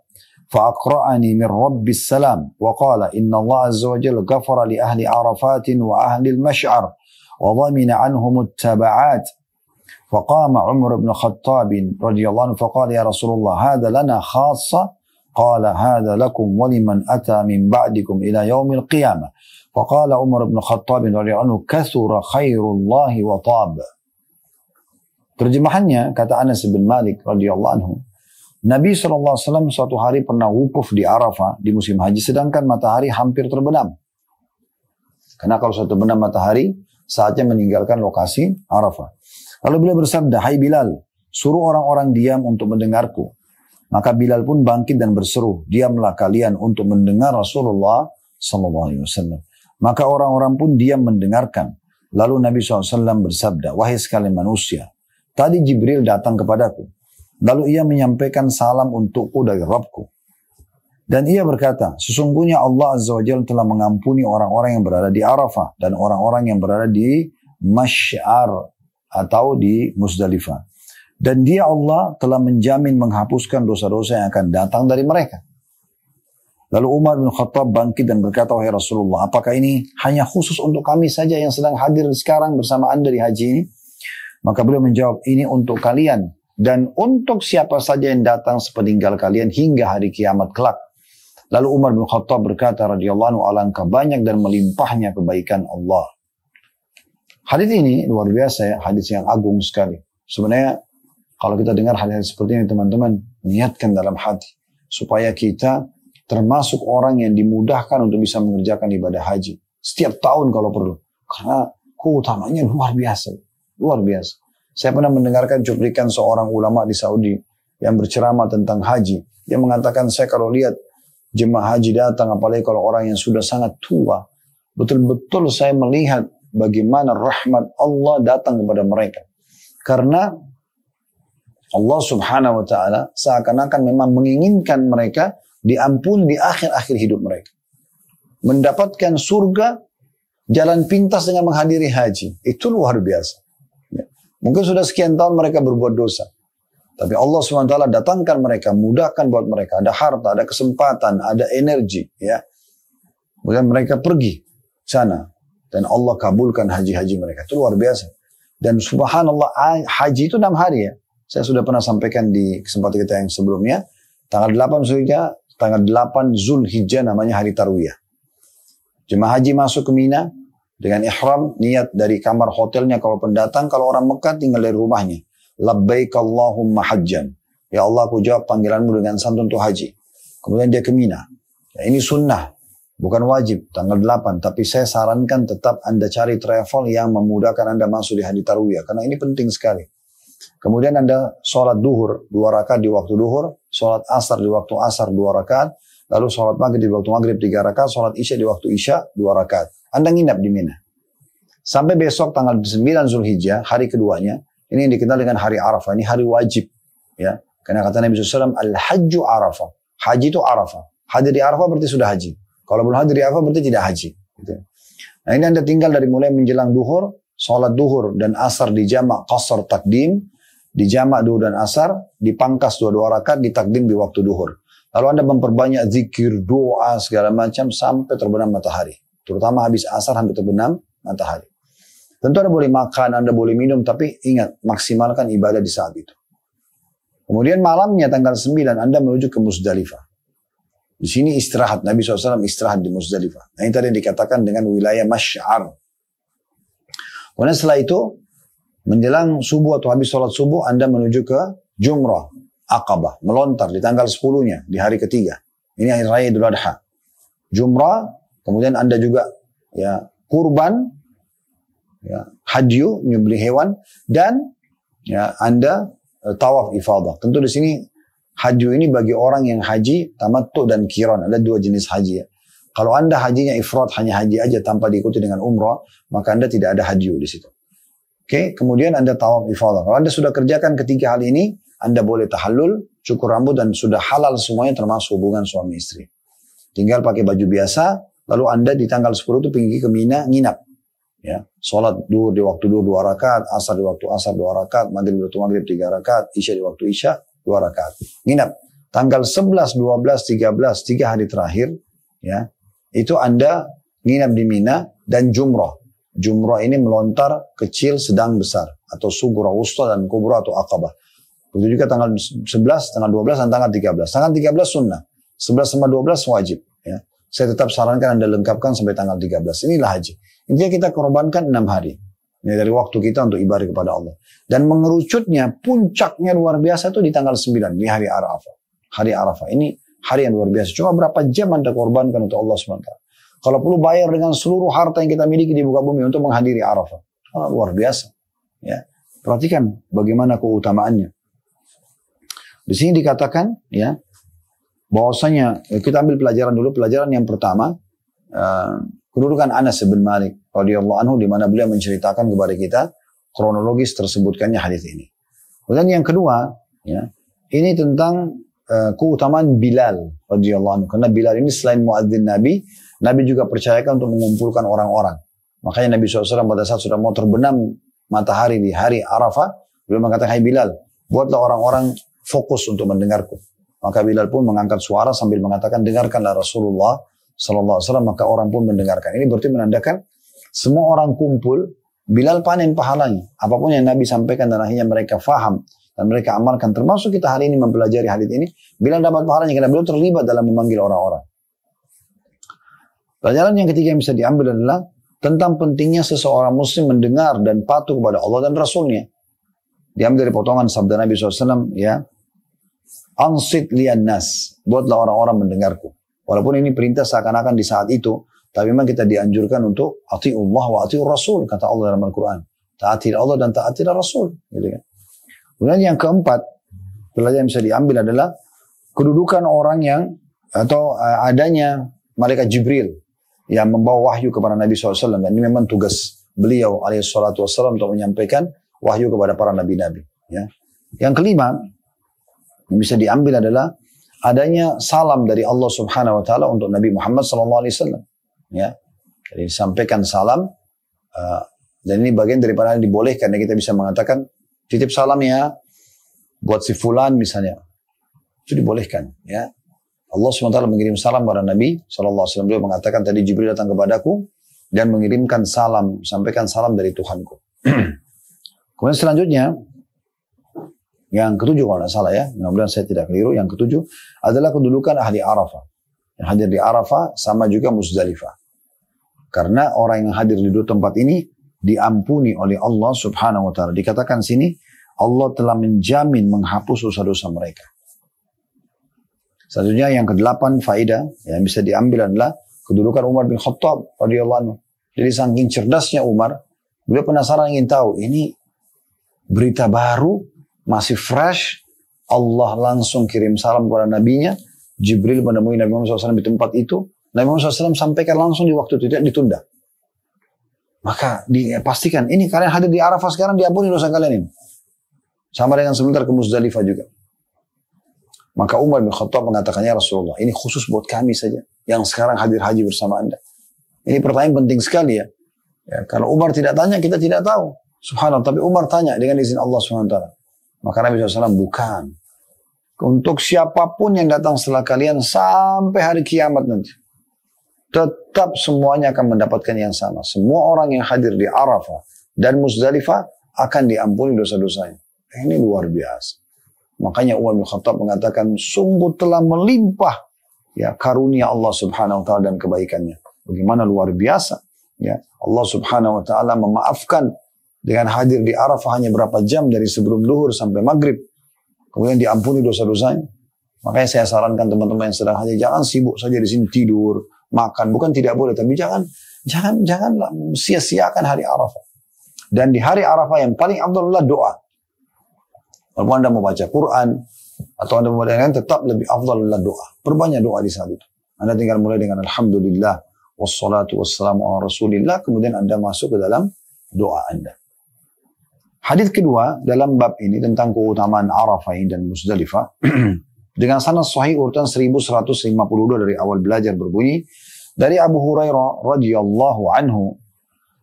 فأقرأني من رب السلام وقال إن الله عز وجل غفر لأهل عرفات وأهل المشعر وضمن عنهم التبعات. فقام عمر بن الخطاب رضي الله عنه فقال يا رسول الله هذا لنا خاصة؟ قال هذا لكم ولمن أتى من بعدكم إلى يوم القيامة. فقال عمر بن الخطاب رضي الله عنه كثر خير الله وطاب. Terjemahannya, kata Anas bin Malik radhiyallahu anhu, Nabi SAW suatu hari pernah wukuf di Arafah di musim haji sedangkan matahari hampir terbenam. Karena kalau sudah terbenam matahari, saatnya meninggalkan lokasi Arafah. Lalu beliau bersabda, hai Bilal, suruh orang-orang diam untuk mendengarku. Maka Bilal pun bangkit dan berseru, diamlah kalian untuk mendengar Rasulullah SAW. Maka orang-orang pun diam mendengarkan. Lalu Nabi SAW bersabda, wahai sekalian manusia, tadi Jibril datang kepadaku. Lalu ia menyampaikan salam untukku dari Rabbku. Dan ia berkata, sesungguhnya Allah Azza wa Jalla telah mengampuni orang-orang yang berada di Arafah dan orang-orang yang berada di Masy'ar atau di Muzdalifah. Dan dia Allah telah menjamin menghapuskan dosa-dosa yang akan datang dari mereka. Lalu Umar bin Khattab bangkit dan berkata, wahai Rasulullah, apakah ini hanya khusus untuk kami saja yang sedang hadir sekarang bersama anda di haji ini? Maka beliau menjawab, ini untuk kalian dan untuk siapa saja yang datang sepeninggal kalian hingga hari kiamat kelak. Lalu Umar bin Khattab berkata radhiyallahu anhu, alangkah banyak dan melimpahnya kebaikan Allah. Hadis ini luar biasa ya, hadis yang agung sekali. Sebenarnya kalau kita dengar hadis seperti ini teman-teman, niatkan dalam hati supaya kita termasuk orang yang dimudahkan untuk bisa mengerjakan ibadah haji setiap tahun kalau perlu. Karena keutamanya luar biasa, luar biasa. Saya pernah mendengarkan cuplikan seorang ulama di Saudi yang berceramah tentang haji. Dia mengatakan, saya kalau lihat jemaah haji datang, apalagi kalau orang yang sudah sangat tua, betul-betul saya melihat bagaimana rahmat Allah datang kepada mereka. Karena Allah subhanahu wa ta'ala seakan-akan memang menginginkan mereka diampuni di akhir-akhir hidup mereka. Mendapatkan surga, jalan pintas dengan menghadiri haji. Itu luar biasa. Mungkin sudah sekian tahun mereka berbuat dosa. Tapi Allah SWT datangkan mereka, mudahkan buat mereka. Ada harta, ada kesempatan, ada energi. Ya. Kemudian mereka pergi sana. Dan Allah kabulkan haji-haji mereka. Itu luar biasa. Dan subhanallah, haji itu 6 hari ya. Saya sudah pernah sampaikan di kesempatan kita yang sebelumnya. Tanggal 8 Zulhijjah, tanggal 8 Zulhijjah namanya hari Tarwiyah. Jemaah haji masuk ke Mina dengan ihram, niat dari kamar hotelnya kalau pendatang, kalau orang Mekah tinggal dari rumahnya. Labbaik Allahumma hajjan. Ya Allah, aku jawab panggilanmu dengan santun untuk haji. Kemudian dia ke Mina. Ya, ini sunnah. Bukan wajib, tanggal 8. Tapi saya sarankan tetap Anda cari travel yang memudahkan Anda masuk di hari Tarwiyah. Karena ini penting sekali. Kemudian Anda sholat duhur, 2 rakaat di waktu duhur. Sholat asar di waktu asar, 2 rakaat. Lalu sholat maghrib di waktu maghrib, 3 rakaat. Sholat isya di waktu isya, 2 rakaat. Anda nginap di Mina. Sampai besok tanggal 9 Zulhijjah, hari keduanya. Ini yang dikenal dengan hari Arafah. Ini hari wajib. Ya. Karena kata Nabi SAW, Al-Hajju Arafah. Haji itu Arafah. Hadir di Arafah berarti sudah haji. Kalau belum hadir di Arafah berarti tidak haji. Gitu. Nah ini Anda tinggal dari mulai menjelang duhur, sholat duhur dan asar di jamak qasar takdim, di jamak duhur dan asar, dipangkas 2 rakaat, ditakdim di waktu duhur. Lalu Anda memperbanyak zikir, doa, segala macam sampai terbenam matahari. Terutama habis asar sampai terbenam matahari. Tentu Anda boleh makan, Anda boleh minum, tapi ingat, maksimalkan ibadah di saat itu. Kemudian malamnya tanggal 9 Anda menuju ke Muzdalifah. Di sini istirahat. Nabi SAW istirahat di Muzdalifah. Nah ini tadi yang dikatakan dengan wilayah masy'ar. Kemudian setelah itu, menjelang subuh atau habis sholat subuh, Anda menuju ke Jumrah, Aqabah. Melontar di tanggal 10-nya, di hari ketiga. Ini hari raya Idul Adha. Jumrah, kemudian Anda juga ya kurban, ya, hadyu, nyembelih hewan, dan ya Anda tawaf ifadah. Tentu di sini hadyu ini bagi orang yang haji tamattu dan qiran. Ada 2 jenis haji ya. Kalau Anda hajinya ifrat, hanya haji aja tanpa diikuti dengan umrah, maka Anda tidak ada hadyu di situ. Oke, kemudian Anda tawaf ifadah. Kalau Anda sudah kerjakan ketiga hal ini, Anda boleh tahallul, cukur rambut, dan sudah halal semuanya termasuk hubungan suami istri. Tinggal pakai baju biasa, lalu Anda di tanggal 10 itu pergi ke Mina, nginap. Ya, sholat duhur di waktu duhur 2 rakaat, asar di waktu asar 2 rakaat, maghrib di waktu maghrib 3 rakaat, isya di waktu isya 2 rakaat. Nginap. Tanggal 11, 12, 13, 3 hari terakhir, ya, itu Anda nginap di Mina dan jumrah. Jumrah ini melontar kecil, sedang, besar. Atau sugura, wusta, dan kubra atau aqabah. Begitu juga tanggal 11, tanggal 12, dan tanggal 13. Tanggal 13 sunnah. 11 sama 12 wajib. Ya. Saya tetap sarankan Anda lengkapkan sampai tanggal 13. Inilah haji. Intinya kita korbankan 6 hari. Ini dari waktu kita untuk ibadah kepada Allah. Dan mengerucutnya, puncaknya luar biasa itu di tanggal 9, di hari Arafah. Hari Arafah ini hari yang luar biasa. Cuma berapa jam Anda korbankan untuk Allah SWT. Kalau perlu bayar dengan seluruh harta yang kita miliki di muka bumi untuk menghadiri Arafah. Luar biasa. Ya. Perhatikan bagaimana keutamaannya. Di sini dikatakan, ya, bahwasanya kita ambil pelajaran dulu. Pelajaran yang pertama, kedudukan Anas bin Malik radhiyallahu anhu, di mana beliau menceritakan kepada kita kronologis tersebutkannya hadis ini. Kemudian yang kedua, ya, ini tentang keutamaan Bilal radhiyallahu anhu. Karena Bilal ini selain muadzin Nabi, Nabi juga percayakan untuk mengumpulkan orang-orang. Makanya Nabi SAW pada saat sudah mau terbenam matahari di hari Arafah, beliau mengatakan, "Hai Bilal, buatlah orang-orang fokus untuk mendengarku." Maka Bilal pun mengangkat suara sambil mengatakan, "Dengarkanlah Rasulullah sallallahu alaihi wasallam." Maka orang pun mendengarkan. Ini berarti menandakan semua orang kumpul, Bilal panen pahalanya. Apapun yang Nabi sampaikan dan akhirnya mereka faham dan mereka amalkan, termasuk kita hari ini mempelajari hadis ini, Bilal dapat pahalanya karena beliau terlibat dalam memanggil orang-orang. Pelajaran yang ketiga yang bisa diambil adalah tentang pentingnya seseorang muslim mendengar dan patuh kepada Allah dan Rasulnya. Diambil dari potongan sabda Nabi SAW, ya, "Ansit lian nas," buatlah orang-orang mendengarku. Walaupun ini perintah seakan-akan di saat itu, tapi memang kita dianjurkan untuk ati'ullah wa ati'ur rasul, kata Allah dalam Al-Quran. Taatilah Allah dan taatilah Rasul. Gitu kan. Kemudian yang keempat, pelajaran yang bisa diambil adalah kedudukan orang yang, atau adanya malaikat Jibril yang membawa wahyu kepada Nabi SAW. Dan ini memang tugas beliau alaihissalam untuk menyampaikan wahyu kepada para nabi-nabi. Ya. Yang kelima, yang bisa diambil adalah adanya salam dari Allah Subhanahu Wa Taala untuk Nabi Muhammad SAW. Ya, jadi sampaikan salam, dan ini bagian daripada yang dibolehkan. Kita bisa mengatakan titip salam ya buat si fulan misalnya, itu dibolehkan. Ya, Allah SWT mengirim salam kepada Nabi SAW. Beliau mengatakan tadi Jibril datang kepadaku dan mengirimkan salam, sampaikan salam dari Tuhanku. Kemudian selanjutnya, yang ketujuh kalau tidak salah ya, mudah-mudahan saya tidak keliru, yang ketujuh adalah kedudukan ahli Arafah. Yang hadir di Arafah sama juga Muzdalifah. Karena orang yang hadir di dua tempat ini diampuni oleh Allah Subhanahu wa taala. Dikatakan sini Allah telah menjamin menghapus dosa-dosa mereka. Selanjutnya yang kedelapan faedah yang bisa diambil adalah kedudukan Umar bin Khattab radhiyallahu anhu. Jadi saking cerdasnya Umar, beliau penasaran ingin tahu ini berita baru masih fresh. Allah langsung kirim salam kepada nabinya. Jibril menemui Nabi Muhammad SAW di tempat itu. Nabi Muhammad SAW sampaikan langsung di waktu itu, tidak ditunda. Maka dipastikan ini kalian hadir di Arafah sekarang diampuni dosa kalian ini. Sama dengan sebentar ke Muzdalifah juga. Maka Umar bin Khattab mengatakannya Rasulullah, ini khusus buat kami saja yang sekarang hadir haji bersama Anda. Ini pertanyaan penting sekali ya. Kalau Umar tidak tanya, kita tidak tahu. Subhanallah, tapi Umar tanya dengan izin Allah SWT. Maka Nabi SAW bukan. Untuk siapapun yang datang setelah kalian sampai hari kiamat nanti. Tetap semuanya akan mendapatkan yang sama. Semua orang yang hadir di Arafah dan Muzdalifah akan diampuni dosa-dosanya. Ini luar biasa. Makanya Umar bin Khattab mengatakan sungguh telah melimpah ya karunia Allah Subhanahu wa taala dan kebaikannya. Bagaimana luar biasa ya. Allah Subhanahu wa taala memaafkan dengan hadir di Arafah hanya berapa jam dari sebelum zuhur sampai maghrib. Kemudian diampuni dosa-dosanya. Makanya saya sarankan teman-teman yang sedang haji jangan sibuk saja di sini tidur, makan, bukan tidak boleh tapi jangan sia-siakan hari Arafah. Dan di hari Arafah yang paling afdal adalah doa. Walaupun Anda mau baca Quran atau Anda mau baca tetap lebih afdal adalah doa. Perbanyak doa di saat itu. Anda tinggal mulai dengan Alhamdulillah wassalatu wassalamu ala Rasulillah, kemudian Anda masuk ke dalam doa Anda. Hadis kedua dalam bab ini tentang keutamaan Arafah dan Muzdalifah dengan sanad sahih urutan 1152 dari awal belajar berbunyi dari Abu Hurairah radhiyallahu anhu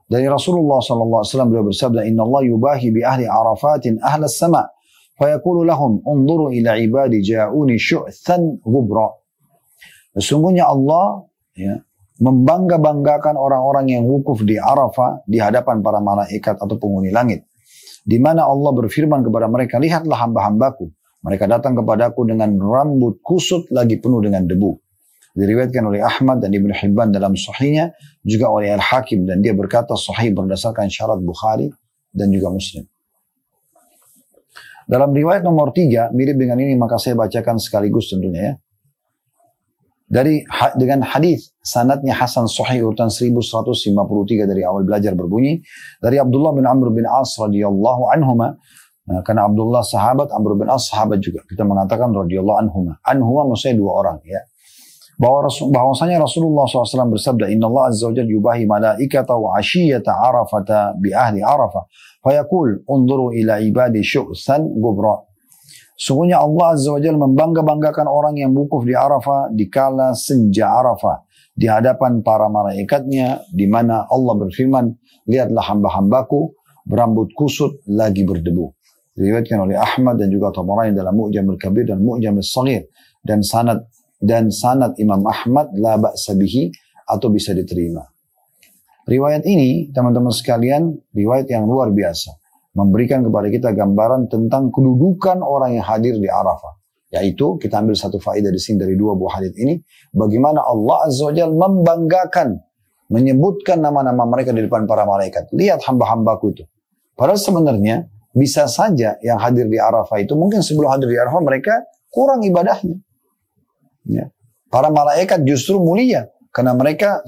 dari Rasulullah sallallahu alaihi wasallam beliau bersabda innallaha yubahi bi ahli Arafatin ahlas sama' fayaqulu lahum unzuru ila ibadi ja'uni syu'than ghubra. Sesungguhnya Allah ya, membangga-banggakan orang-orang yang wukuf di Arafah di hadapan para malaikat atau penghuni langit. Di mana Allah berfirman kepada mereka, lihatlah hamba-hambaku. Mereka datang kepadaku dengan rambut kusut lagi penuh dengan debu. Diriwayatkan oleh Ahmad dan Ibnu Hibban dalam sahihnya, juga oleh Al-Hakim, dan dia berkata sahih berdasarkan syarat Bukhari dan juga Muslim. Dalam riwayat nomor 3, mirip dengan ini maka saya bacakan sekaligus tentunya ya. Dengan hadis sanadnya Hasan Sahih urutan 1153 dari awal belajar berbunyi dari Abdullah bin Amr bin As radhiyallahu anhuma, karena Abdullah sahabat, Amr bin As sahabat juga, kita mengatakan radhiyallahu anhuma. Anhuma maksudnya dua orang ya. Bahwasanya Rasulullah SAW bersabda, Inna Allah Azza wa Jalla yubahi malaikata wa ashiyata arafata bi ahli Arafah fayaqul unzuru ila ibadi syu'san gubra. Sungguhnya Allah Azza wa Jalla membangga-banggakan orang yang wukuf di Arafah di kala senja Arafah di hadapan para malaikatnya, di mana Allah berfirman, lihatlah hamba-hambaku berambut kusut lagi berdebu. Diriwayatkan oleh Ahmad dan juga Tabarani dalam Mu'jamul Kabir dan Mu'jamul Shaghir, dan sanad Imam Ahmad la ba'sa bihi atau bisa diterima. Riwayat ini teman-teman sekalian riwayat yang luar biasa, memberikan kepada kita gambaran tentang kedudukan orang yang hadir di Arafah. Yaitu kita ambil satu faedah di sini dari dua buah hadis ini, bagaimana Allah Azza wa Jalla membanggakan, menyebutkan nama-nama mereka di depan para malaikat. Lihat hamba-hambaku itu. Padahal sebenarnya bisa saja yang hadir di Arafah itu mungkin sebelum hadir di Arafah mereka kurang ibadahnya. Ya. Para malaikat justru mulia karena mereka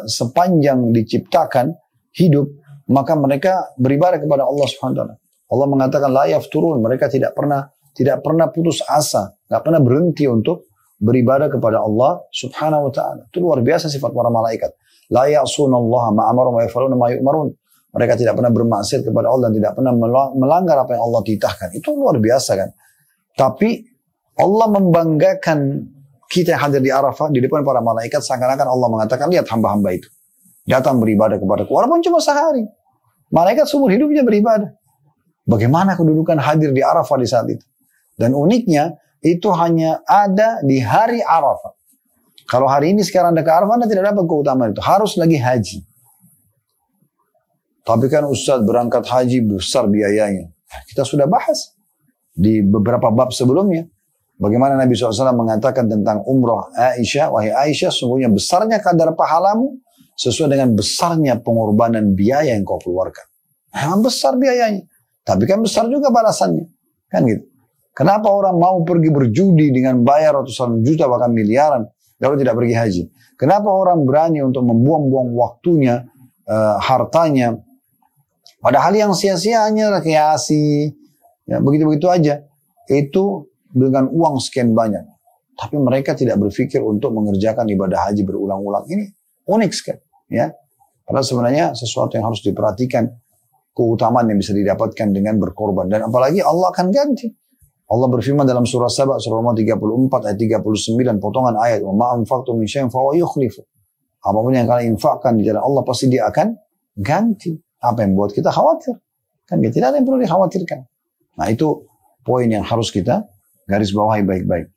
sepanjang diciptakan hidup, maka mereka beribadah kepada Allah Subhanahu wa taala. Allah mengatakan la yafturun, mereka tidak pernah putus asa, enggak pernah berhenti untuk beribadah kepada Allah Subhanahu wa taala. Itu luar biasa sifat para malaikat. La ya'sunallaha ma amara wa yaf'aluna ma yu'marun. Mereka tidak pernah bermaksiat kepada Allah dan tidak pernah melanggar apa yang Allah titahkan. Itu luar biasa kan. Tapi Allah membanggakan kita yang hadir di Arafah di depan para malaikat, seakan-akan Allah mengatakan, lihat hamba-hamba itu datang beribadah kepadaku, walaupun cuma sehari. Malaikat seumur hidupnya beribadah. Bagaimana kedudukan hadir di Arafah di saat itu? Dan uniknya, itu hanya ada di hari Arafah. Kalau hari ini sekarang Anda ke Arafah, Anda tidak dapat keutamaan itu. Harus lagi haji. Tapi kan Ustaz berangkat haji besar biayanya. Kita sudah bahas di beberapa bab sebelumnya. Bagaimana Nabi SAW mengatakan tentang umrah Aisyah. Wahai Aisyah, sungguhnya besarnya kadar pahalamu sesuai dengan besarnya pengorbanan biaya yang kau keluarkan. Memang besar biayanya. Tapi kan besar juga balasannya. Kan gitu. Kenapa orang mau pergi berjudi dengan bayar ratusan juta bahkan miliaran lalu tidak pergi haji? Kenapa orang berani untuk membuang-buang waktunya, hartanya, padahal yang sia-sia hanya rekreasi, ya, begitu-begitu aja. Itu dengan uang sekian banyak. Tapi mereka tidak berpikir untuk mengerjakan ibadah haji berulang-ulang. Ini unik sekali. Ya. Padahal sebenarnya sesuatu yang harus diperhatikan, keutamaan yang bisa didapatkan dengan berkorban. Dan apalagi Allah akan ganti. Allah berfirman dalam surah Saba, surah nomor 34 ayat 39, potongan ayat, "Wa ma anfaqtum min syai'in fa huwa yukhlifu." Apapun yang kalian infakkan di jalan Allah pasti Dia akan ganti. Apa yang membuat kita khawatir? Kan tidak ada yang perlu dikhawatirkan. Nah, itu poin yang harus kita garis bawahi baik-baik.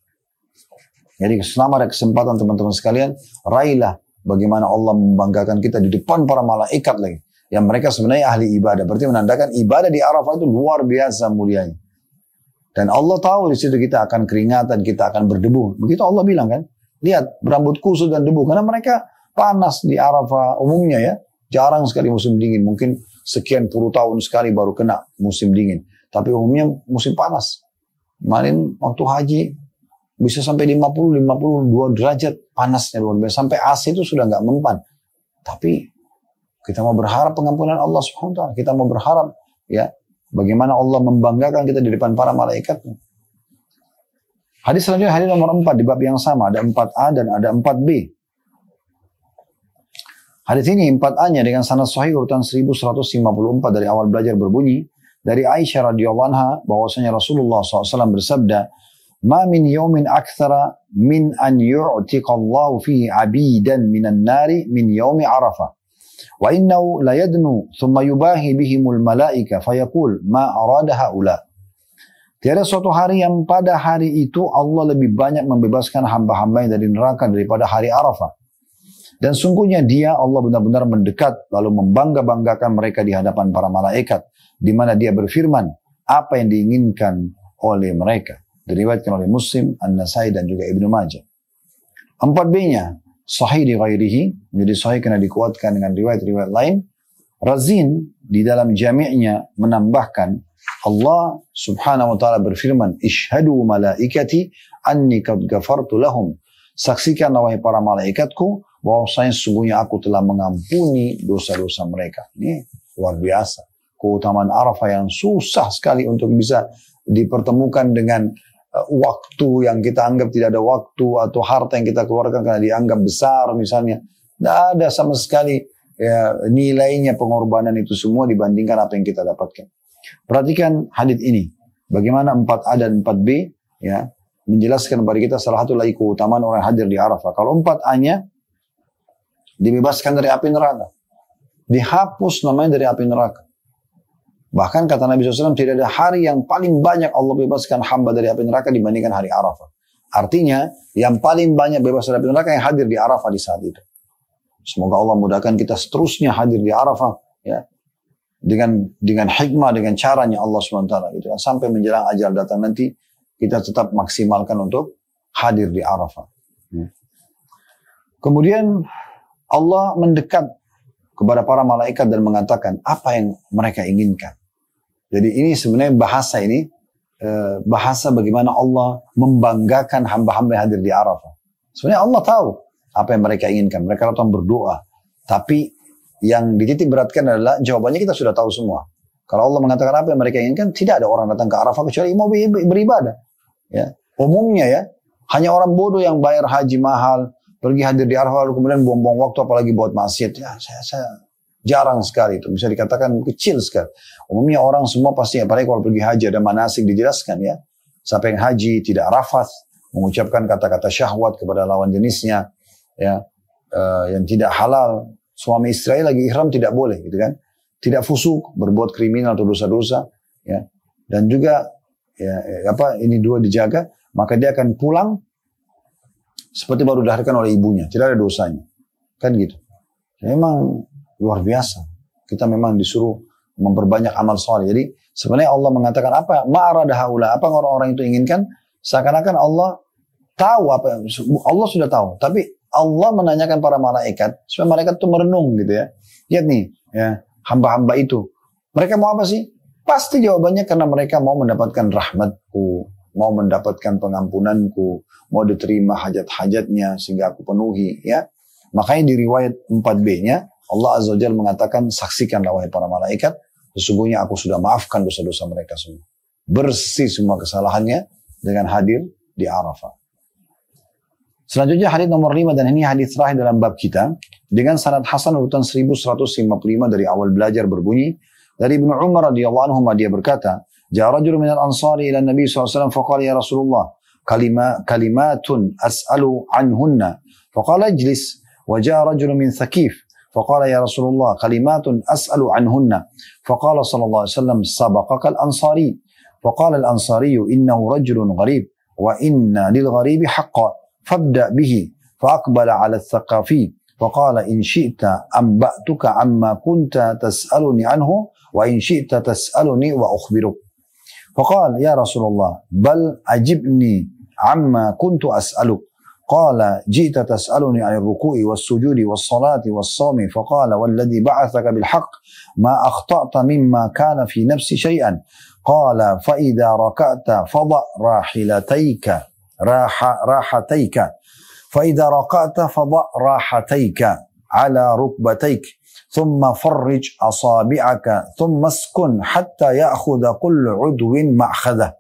Jadi selama ada kesempatan teman-teman sekalian, raihlah bagaimana Allah membanggakan kita di depan para malaikat lagi. Yang mereka sebenarnya ahli ibadah. Berarti menandakan ibadah di Arafah itu luar biasa mulianya. Dan Allah tahu di situ kita akan keringatan, kita akan berdebu. Begitu Allah bilang kan. Lihat, berambut kusut dan debu. Karena mereka panas di Arafah umumnya ya. Jarang sekali musim dingin. Mungkin sekian puluh tahun sekali baru kena musim dingin. Tapi umumnya musim panas. Kemarin waktu haji bisa sampai 52 derajat panasnya luar biasa. Sampai AC itu sudah nggak mempan. Tapi kita mau berharap pengampunan Allah Subhanahu wa taala. Kita mau berharap ya bagaimana Allah membanggakan kita di depan para malaikat. Hadis selanjutnya hadis nomor 4 di bab yang sama, ada 4A dan ada 4B. Hadis ini 4A-nya dengan sanad sahih urutan 1154 dari awal belajar berbunyi dari Aisyah radhiyallahu anha bahwasanya Rasulullah SAW bersabda, "Ma min yawmin aktsara min an yu'tiqallahu fihi 'abidan minan nari min yaumi Arafah." Wa innahu la yadnu thumma yubahi bihimul malaika fayaqul ma arada haula. Tiada suatu hari yang pada hari itu Allah lebih banyak membebaskan hamba-hambanya dari neraka daripada hari Arafah. Dan sungguhnya Dia Allah benar-benar mendekat lalu membangga-banggakan mereka di hadapan para malaikat di mana Dia berfirman apa yang diinginkan oleh mereka. Diriwayatkan oleh Muslim, An-Nasai dan juga Ibnu Majah. 4B-nya sahih di ghairihi, menjadi sahih karena dikuatkan dengan riwayat-riwayat lain. Razin di dalam jami'nya menambahkan Allah subhanahu wa ta'ala berfirman, "Ishhadu malaikati anni qad ghafartu lahum." Saksikanlah wahai para malaikatku bahwasanya sesungguhnya aku telah mengampuni dosa-dosa mereka. Ini luar biasa. Keutamaan Arafah yang susah sekali untuk bisa dipertemukan dengan waktu yang kita anggap tidak ada waktu atau harta yang kita keluarkan karena dianggap besar misalnya. Tidak ada sama sekali ya, nilainya pengorbanan itu semua dibandingkan apa yang kita dapatkan. Perhatikan hadits ini. Bagaimana 4A dan 4B ya, menjelaskan kepada kita salah satu lagi keutamaan orang hadir di Arafah. Kalau 4A-nya dibebaskan dari api neraka. Dihapus namanya dari api neraka. Bahkan kata Nabi SAW tidak ada hari yang paling banyak Allah bebaskan hamba dari api neraka dibandingkan hari Arafah. Artinya yang paling banyak bebas dari api neraka yang hadir di Arafah di saat itu. Semoga Allah mudahkan kita seterusnya hadir di Arafah ya, dengan hikmah, dengan caranya Allah SWT gitu, sampai menjelang ajal datang nanti kita tetap maksimalkan untuk hadir di Arafah. Ya. Kemudian Allah mendekat kepada para malaikat dan mengatakan apa yang mereka inginkan. Jadi ini sebenarnya bahasa ini, bahasa bagaimana Allah membanggakan hamba-hamba yang hadir di Arafah. Sebenarnya Allah tahu apa yang mereka inginkan. Mereka datang berdoa. Tapi yang dititik beratkan adalah jawabannya kita sudah tahu semua. Kalau Allah mengatakan apa yang mereka inginkan, tidak ada orang datang ke Arafah kecuali mau beribadah. Ya. Umumnya ya, hanya orang bodoh yang bayar haji mahal, pergi hadir di Arafah lalu kemudian buang-buang waktu apalagi buat maksiat. Ya, saya jarang sekali itu, bisa dikatakan kecil sekali. Umumnya orang semua pasti, apalagi kalau pergi haji ada manasik dijelaskan ya. Siapa yang haji tidak rafath, mengucapkan kata-kata syahwat kepada lawan jenisnya, ya, yang tidak halal. Suami istri lagi ihram tidak boleh, gitu kan? Tidak fusuk, berbuat kriminal atau dosa-dosa, ya. Dan juga ya, ini dua dijaga. maka dia akan pulang seperti baru dilahirkan oleh ibunya, tidak ada dosanya. Kan gitu. Memang luar biasa. Kita memang disuruh memperbanyak amal soleh. Jadi sebenarnya Allah mengatakan apa? Ma'arada haula. Apa yang orang-orang itu inginkan? Seakan-akan Allah tahu apa. Allah sudah tahu. Tapi Allah menanyakan para malaikat supaya malaikat itu merenung gitu ya. Lihat nih, ya, hamba-hamba itu. Mereka mau apa sih? Pasti jawabannya karena mereka mau mendapatkan rahmatku, mau mendapatkan pengampunanku, mau diterima hajat-hajatnya sehingga aku penuhi, ya. Makanya di riwayat 4b-nya Allah Azza wa Jalla mengatakan, saksikanlah wahai para malaikat, sesungguhnya aku sudah maafkan dosa-dosa mereka semua. Bersih semua kesalahannya dengan hadir di Arafah. Selanjutnya hadis nomor 5, dan ini hadis terakhir dalam bab kita, dengan sanad hasan urutan 1155 dari awal belajar berbunyi, dari Ibnu Umar radhiyallahu anhu dia berkata, "Ja'a rajulun minal ansari ila Nabi sallallahu alaihi wasallam faqala ya Rasulullah, kalimatun as'alu anhunna." Faqala ijlis, wa ja'a rajulun min Thaqif faqala ya Rasulullah, kalimatun as'alu anhunna. Faqala sallallahu alaihi wasallam, sabaqaka al-ansari. Faqala al-ansari, innahu rajulun gharib wa inna lil gharibi haqqan. فابدأ به فأقبل على الثقافي فقال إن شئت أنبأتك عما كنت تسألني عنه وإن شئت تسألني وأخبرك. فقال يا رسول الله بل أجبني عما كنت أسألك. قال جئت تسألني عن الركوع والسجود والصلاة والصوم. فقال والذي بعثك بالحق ما أخطأت مما كان في نفسي شيئا. قال فإذا ركعت فضع راحتيك فإذا ركعت فضع راحتيك على ركبتيك ثم فرج أصابعك ثم اسكن حتى يأخذ كل عضو مأخذه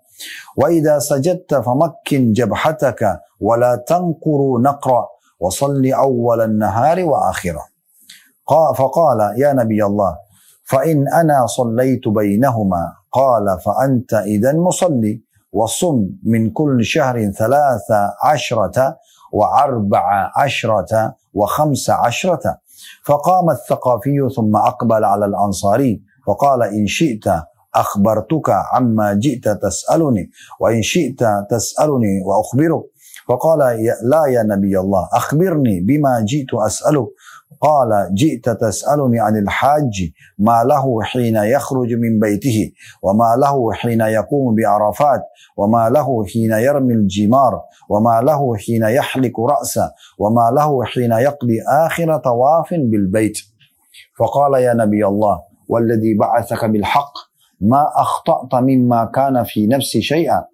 وإذا سجدت فمكن جبهتك ولا تنقر نقرا وصل أول النهار وآخره. فقال يا نبي الله فإن أنا صليت بينهما. قال فأنت إذا مصلي وصم من كل شهر 13 و14 و15. فقام الثقافي ثم أقبل على الأنصاري فقال إن شئت أخبرتك عما جئت تسألني وإن شئت تسألني وأخبرك. فقال لا يا نبي الله أخبرني بما جئت أسألك. قال جئت تسألني عن الحاج ما له حين يخرج من بيته وما له حين يقوم بعرفات وما له حين يرمي الجمار وما له حين يحلق رأسه وما له حين يقضي آخر طواف بالبيت. فقال يا نبي الله والذي بعثك بالحق ما أخطأت مما كان في نفسي شيئا.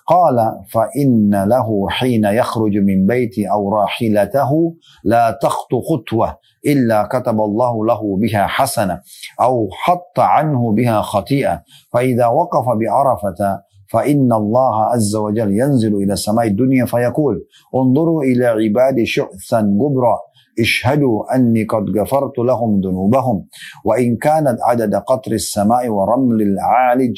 قال فإن له حين يخرج من بيتي أو راحلته لا تخطو خطوة إلا كتب الله له بها حسنة أو حط عنه بها خطيئة. فإذا وقف بعرفة فإن الله عز وجل ينزل إلى سماء الدنيا فيقول انظروا إلى عبادي شعثا غبرا اشهدوا أني قد غفرت لهم ذنوبهم وإن كانت عدد قطر السماء ورمل العالج.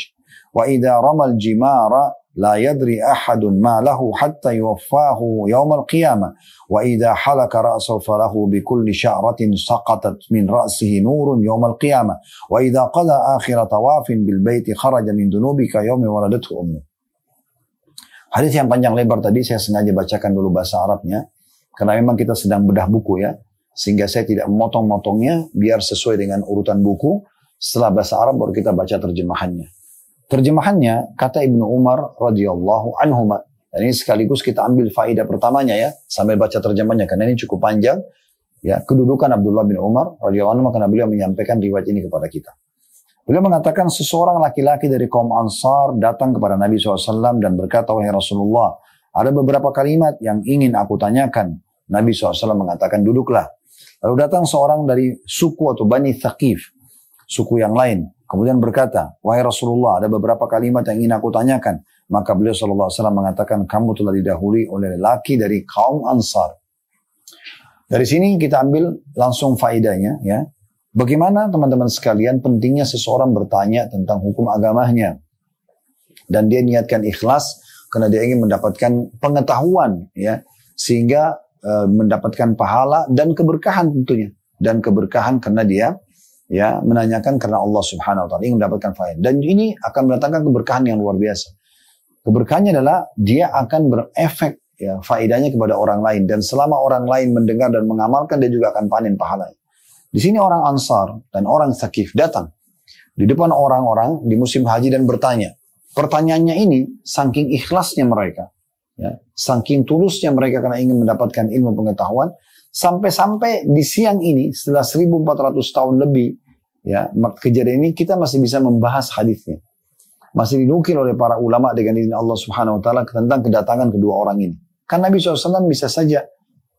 وإذا رمى الجمار لا يدري أحد ما له حتى يوفاه يوم القيامة. وإذا حلق رأسه فله بكل شعرة سقطت من رأسه نور يوم القيامة. وإذا قضى آخر طواف بالبيت خرج من ذنوبك يوم ولدته أمه. Hadis yang panjang lebar tadi saya sengaja bacakan dulu bahasa Arabnya karena memang kita sedang bedah buku ya, sehingga saya tidak memotong-motongnya biar sesuai dengan urutan buku. Setelah bahasa Arab baru kita baca terjemahannya. Terjemahannya kata Ibnu Umar radhiyallahu anhuma. Dan ini sekaligus kita ambil faedah pertamanya ya sambil baca terjemahnya karena ini cukup panjang ya. Kedudukan Abdullah bin Umar radhiyallahu anhu karena beliau menyampaikan riwayat ini kepada kita. Beliau mengatakan seseorang laki-laki dari kaum Ansar datang kepada Nabi SAW dan berkata, wahai Rasulullah, ada beberapa kalimat yang ingin aku tanyakan. Nabi SAW mengatakan, duduklah. Lalu datang seorang dari suku atau Bani Thaqif, suku yang lain. Kemudian berkata, wahai Rasulullah, ada beberapa kalimat yang ingin aku tanyakan. Maka beliau SAW mengatakan, kamu telah didahului oleh lelaki dari kaum Ansar. Dari sini kita ambil langsung faedahnya ya. Bagaimana teman-teman sekalian pentingnya seseorang bertanya tentang hukum agamanya. Dan dia niatkan ikhlas karena dia ingin mendapatkan pengetahuan ya. Sehingga mendapatkan pahala dan keberkahan tentunya. Dan keberkahan karena dia ya menanyakan karena Allah Subhanahu wa taala ingin mendapatkan faedah. Dan ini akan mendatangkan keberkahan yang luar biasa. Keberkahannya adalah dia akan berefek ya faedahnya kepada orang lain, dan selama orang lain mendengar dan mengamalkan dia juga akan panen pahalanya. Di sini orang Ansar dan orang Thaqif datang di depan orang-orang di musim haji dan bertanya. Pertanyaannya ini saking ikhlasnya mereka, ya, saking tulusnya mereka karena ingin mendapatkan ilmu pengetahuan, sampai-sampai di siang ini setelah 1400 tahun lebih ya kejadian ini kita masih bisa membahas hadisnya. Masih dinukil oleh para ulama dengan izin Allah Subhanahu wa taala tentang kedatangan kedua orang ini. Kan Nabi SAW bisa saja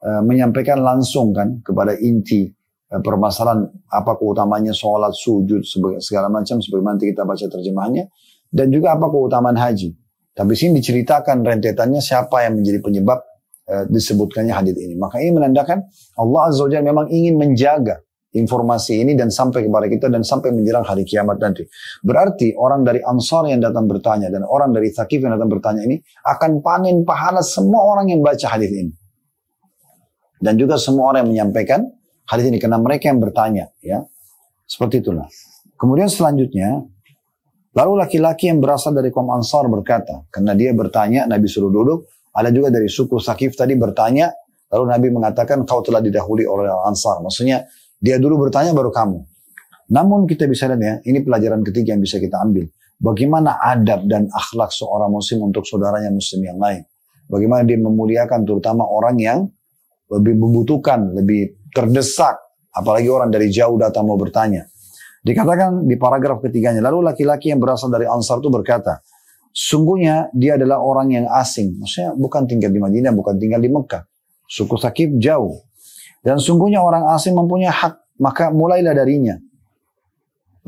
menyampaikan langsung kan kepada inti permasalahan apa keutamanya sholat, sujud, segala macam sebagaimana nanti kita baca terjemahannya, dan juga apa keutamaan haji. Tapi sini diceritakan rentetannya siapa yang menjadi penyebab disebutkannya hadis ini. Maka ini menandakan Allah Azza wa Jalla memang ingin menjaga informasi ini dan sampai kepada kita dan sampai menjelang hari kiamat nanti. Berarti orang dari Ansar yang datang bertanya dan orang dari Thaqif yang datang bertanya ini akan panen pahala semua orang yang baca hadis ini. Dan juga semua orang yang menyampaikan hadis ini karena mereka yang bertanya, ya. Seperti itulah. Kemudian selanjutnya, lalu laki-laki yang berasal dari kaum Ansar berkata, karena dia bertanya, Nabi suruh duduk, ada juga dari suku Thaqif tadi bertanya, lalu Nabi mengatakan kau telah didahului oleh Ansar. Maksudnya dia dulu bertanya baru kamu. Namun kita bisa lihat ya, ini pelajaran ketiga yang bisa kita ambil. Bagaimana adab dan akhlak seorang muslim untuk saudaranya muslim yang lain. Bagaimana dia memuliakan terutama orang yang lebih membutuhkan, lebih terdesak. Apalagi orang dari jauh datang mau bertanya. Dikatakan di paragraf ketiganya, lalu laki-laki yang berasal dari Ansar itu berkata, sungguhnya dia adalah orang yang asing. Maksudnya bukan tinggal di Madinah, bukan tinggal di Mekah. Suku Thaqif jauh. Dan sungguhnya orang asing mempunyai hak, maka mulailah darinya.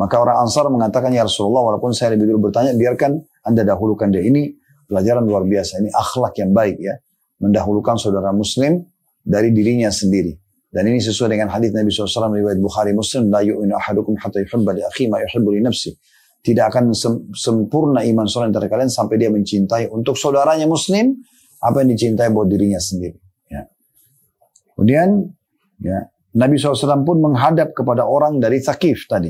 Maka orang Ansar mengatakan, ya Rasulullah, walaupun saya lebih dulu bertanya, biarkan Anda dahulukan dia. Ini pelajaran luar biasa, ini akhlak yang baik ya. Mendahulukan saudara muslim dari dirinya sendiri. Dan ini sesuai dengan hadis Nabi SAW riwayat Bukhari Muslim, la yu'minu ahadukum hatta yuhibba li akhihi ma yuhibbu li nafsi. Tidak akan sempurna iman seorang antara kalian sampai dia mencintai untuk saudaranya muslim apa yang dicintai buat dirinya sendiri. Ya. Kemudian ya, Nabi SAW pun menghadap kepada orang dari Thaqif tadi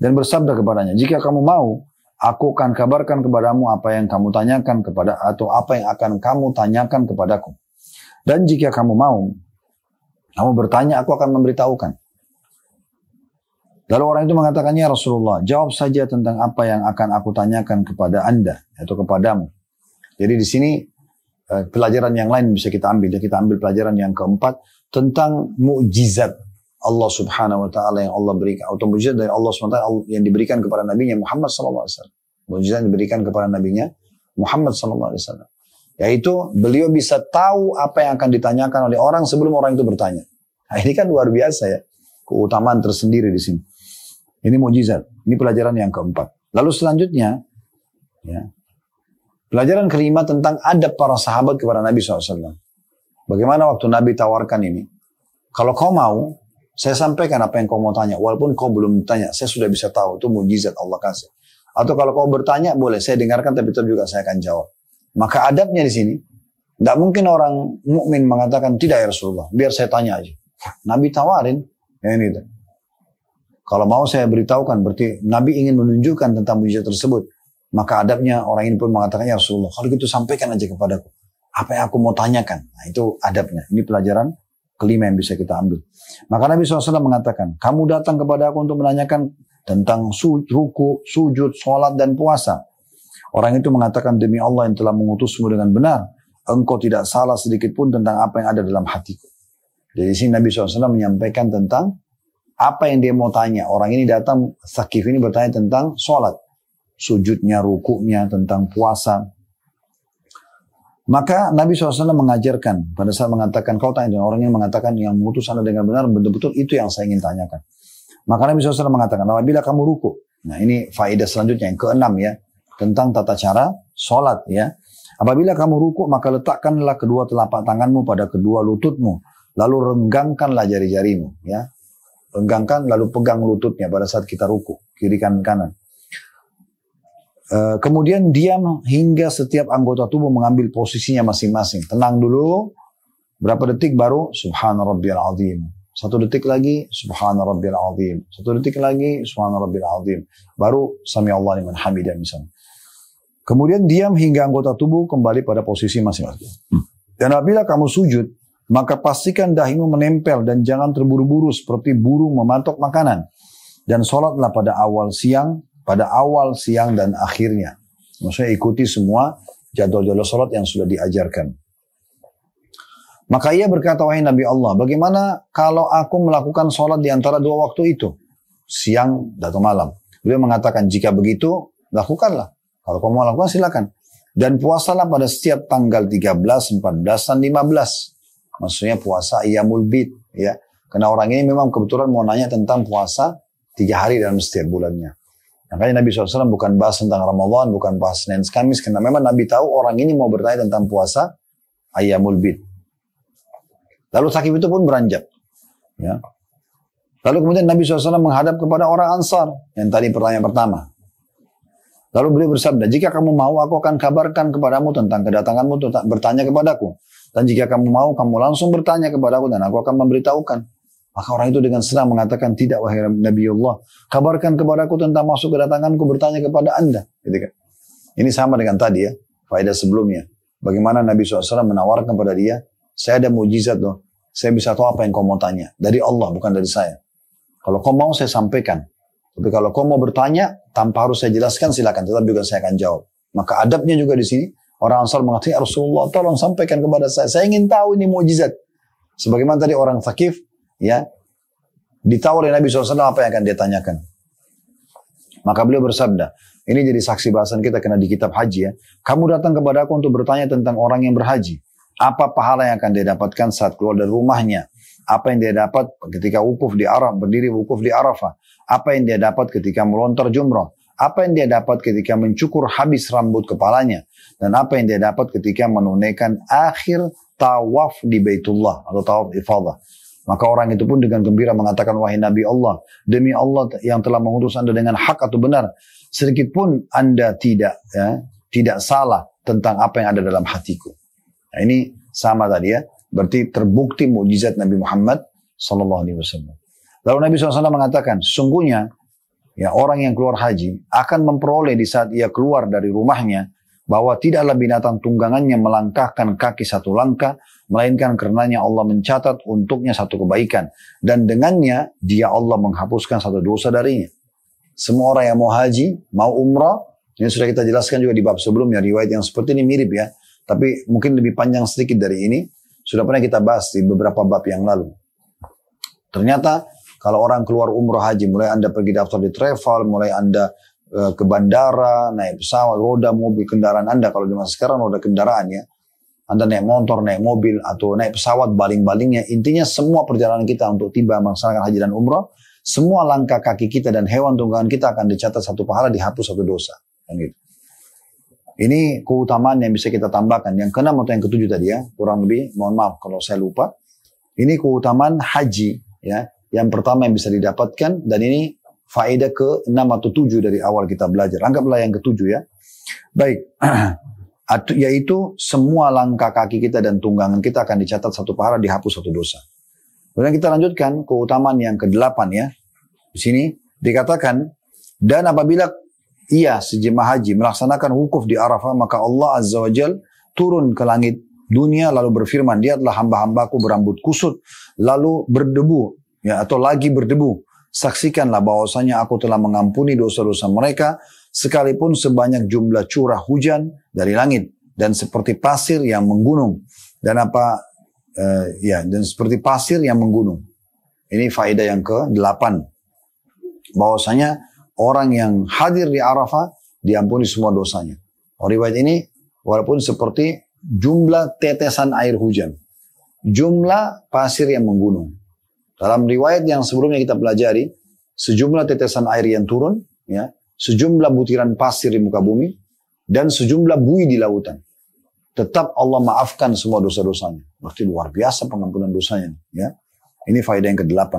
dan bersabda kepadanya, jika kamu mau, aku akan kabarkan kepadamu apa yang kamu tanyakan kepada atau apa yang akan kamu tanyakan kepadaku. Dan jika kamu mau, kamu bertanya, aku akan memberitahukan. Lalu orang itu mengatakan, ya Rasulullah, jawab saja tentang apa yang akan aku tanyakan kepada Anda atau kepadamu. Jadi di sini pelajaran yang lain bisa kita ambil. Kita ambil pelajaran yang keempat tentang mukjizat Allah Subhanahu Wa Taala yang Allah berikan, atau mukjizat dari Allah Subhanahu Wa Taala yang diberikan kepada Nabi-Nya Muhammad Sallallahu Alaihi Wasallam. Mukjizat yang diberikan kepada Nabi-Nya Muhammad Sallallahu Alaihi Wasallam. Yaitu beliau bisa tahu apa yang akan ditanyakan oleh orang sebelum orang itu bertanya. Nah, ini kan luar biasa ya. Keutamaan tersendiri di sini. Ini mukjizat. Ini pelajaran yang keempat. Lalu selanjutnya, ya, pelajaran kelima tentang adab para sahabat kepada Nabi SAW. Bagaimana waktu Nabi tawarkan ini? Kalau kau mau, saya sampaikan apa yang kau mau tanya. Walaupun kau belum tanya, saya sudah bisa tahu. Itu mukjizat Allah kasih. Atau kalau kau bertanya, boleh. Saya dengarkan, tapi tetap juga saya akan jawab. Maka adabnya di sini, tidak mungkin orang mukmin mengatakan, tidak ya Rasulullah, biar saya tanya aja. Nabi tawarin, ya ini. Kalau mau saya beritahukan, berarti Nabi ingin menunjukkan tentang mujizat tersebut. Maka adabnya orang ini pun mengatakan, ya Rasulullah, kalau gitu sampaikan aja kepadaku. Apa yang aku mau tanyakan? Nah, itu adabnya. Ini pelajaran kelima yang bisa kita ambil. Maka Nabi SAW mengatakan, kamu datang kepada aku untuk menanyakan tentang ruku, sujud, sholat, dan puasa. Orang itu mengatakan, demi Allah yang telah mengutusmu dengan benar, engkau tidak salah sedikit pun tentang apa yang ada dalam hatiku. Jadi sini Nabi SAW menyampaikan tentang apa yang dia mau tanya. Orang ini datang, Thaqif ini bertanya tentang sholat, sujudnya, rukunya, tentang puasa. Maka Nabi SAW mengajarkan, pada saat mengatakan, kau tanya, orang yang mengatakan yang mengutus Anda dengan benar, betul-betul itu yang saya ingin tanyakan. Maka Nabi SAW mengatakan, apabila kamu ruku, nah ini faedah selanjutnya, yang keenam ya, tentang tata cara sholat ya. Apabila kamu ruku, maka letakkanlah kedua telapak tanganmu pada kedua lututmu, lalu renggangkanlah jari-jarimu ya. Renggangkan lalu pegang lututnya pada saat kita ruku, kiri kanan. Kemudian diam hingga setiap anggota tubuh mengambil posisinya masing-masing. Tenang dulu, berapa detik baru Subhana Rabbiyal Azim. 1 detik lagi Subhana Rabbiyal Azim. 1 detik lagi Subhana Rabbiyal Azim. Baru Sami Allah liman hamidah misalnya. Kemudian diam hingga anggota tubuh kembali pada posisi masing-masing. Dan apabila kamu sujud, maka pastikan dahimu menempel dan jangan terburu-buru seperti burung mematok makanan. Dan sholatlah pada awal siang dan akhirnya. Maksudnya ikuti semua jadwal-jadwal sholat yang sudah diajarkan. Maka ia berkata, wahai Nabi Allah, bagaimana kalau aku melakukan sholat di antara dua waktu itu? Siang atau malam. Beliau mengatakan, jika begitu, lakukanlah. Kalau kamu mau lakukan, silakan. Dan puasalah pada setiap tanggal 13, 14, dan 15. Maksudnya puasa Ayyamul Bid. Ya. Karena orang ini memang kebetulan mau nanya tentang puasa 3 hari dalam setiap bulannya. Makanya Nabi SAW bukan bahas tentang Ramadan, bukan bahas Senin Kamis. Karena memang Nabi tahu orang ini mau bertanya tentang puasa Ayyamul Bid. Lalu sakit itu pun beranjak. Ya. Lalu kemudian Nabi SAW menghadap kepada orang Ansar. Yang tadi pertanyaan pertama. Lalu beliau bersabda, jika kamu mau aku akan kabarkan kepadamu tentang kedatanganmu bertanya kepadaku. Dan jika kamu mau kamu langsung bertanya kepadaku dan aku akan memberitahukan. Maka orang itu dengan senang mengatakan, tidak wahai Nabi Allah. Kabarkan kepadaku tentang masuk kedatanganku bertanya kepada anda. Gitu kan. Ini sama dengan tadi ya. Faedah sebelumnya. Bagaimana Nabi SAW menawarkan kepada dia. Saya ada mujizat loh. Saya bisa tahu apa yang kau mau tanya. Dari Allah, bukan dari saya. Kalau kau mau, saya sampaikan. Tapi kalau kau mau bertanya, tanpa harus saya jelaskan, silakan. Tetap juga saya akan jawab. Maka adabnya juga di sini. Orang Ansar mengatakan, ya Rasulullah, tolong sampaikan kepada saya. Saya ingin tahu ini mujizat. Sebagaimana tadi orang Thaqif, ya, ditahu oleh Nabi SAW apa yang akan dia tanyakan. Maka beliau bersabda, ini jadi saksi bahasan kita kena di kitab haji ya. Kamu datang kepada aku untuk bertanya tentang orang yang berhaji. Apa pahala yang akan dia dapatkan saat keluar dari rumahnya? Apa yang dia dapat ketika wukuf di Arafah, berdiri wukuf di Arafah? Apa yang dia dapat ketika melontar jumrah? Apa yang dia dapat ketika mencukur habis rambut kepalanya? Dan apa yang dia dapat ketika menunaikan akhir tawaf di Baitullah atau tawaf ifadah? Maka orang itu pun dengan gembira mengatakan, wahai Nabi Allah, demi Allah yang telah mengutus anda dengan hak atau benar, sedikit pun anda tidak salah tentang apa yang ada dalam hatiku. Nah, ini sama tadi ya, berarti terbukti mukjizat Nabi Muhammad SAW. Lalu Nabi SAW mengatakan, sesungguhnya ya orang yang keluar haji akan memperoleh di saat ia keluar dari rumahnya bahwa tidaklah binatang tunggangannya melangkahkan kaki satu langkah, melainkan karenanya Allah mencatat untuknya satu kebaikan. Dan dengannya dia Allah menghapuskan satu dosa darinya. Semua orang yang mau haji, mau umrah, ini sudah kita jelaskan juga di bab sebelumnya, riwayat yang seperti ini mirip ya. Tapi mungkin lebih panjang sedikit dari ini. Sudah pernah kita bahas di beberapa bab yang lalu. Ternyata kalau orang keluar umroh haji, mulai anda pergi daftar di travel, mulai anda ke bandara, naik pesawat, roda mobil, kendaraan anda. Kalau di masa sekarang roda kendaraan ya. Anda naik motor, naik mobil, atau naik pesawat, baling-balingnya. Intinya semua perjalanan kita untuk tiba melaksanakan haji dan umroh, semua langkah kaki kita dan hewan tunggangan kita akan dicatat satu pahala, dihapus satu dosa. Dan gitu. Ini keutamaan yang bisa kita tambahkan. Yang keenam atau yang ketujuh tadi ya, kurang lebih, mohon maaf kalau saya lupa. Ini keutamaan haji ya, yang pertama yang bisa didapatkan, dan ini faedah ke-6 atau 7 dari awal kita belajar. Anggaplah yang ke-7 ya. Baik, yaitu semua langkah kaki kita dan tunggangan kita akan dicatat satu pahala, dihapus satu dosa. Kemudian kita lanjutkan keutamaan yang ke-8 ya. Di sini dikatakan, dan apabila ia si jemaah haji melaksanakan wukuf di Arafah, maka Allah Azza wa Jal turun ke langit dunia lalu berfirman, dia adalah hamba-hambaku berambut kusut lalu berdebu ya, atau lagi berdebu. Saksikanlah bahwasanya aku telah mengampuni dosa-dosa mereka sekalipun sebanyak jumlah curah hujan dari langit dan seperti pasir yang menggunung dan dan seperti pasir yang menggunung. Ini faedah yang ke-8. Bahwasanya orang yang hadir di Arafah diampuni semua dosanya. Riwayat ini walaupun seperti jumlah tetesan air hujan, jumlah pasir yang menggunung. Dalam riwayat yang sebelumnya kita pelajari, sejumlah tetesan air yang turun, ya, sejumlah butiran pasir di muka bumi, dan sejumlah buih di lautan. Tetap Allah maafkan semua dosa-dosanya. Berarti luar biasa pengampunan dosanya. Ya. Ini faedah yang ke-8.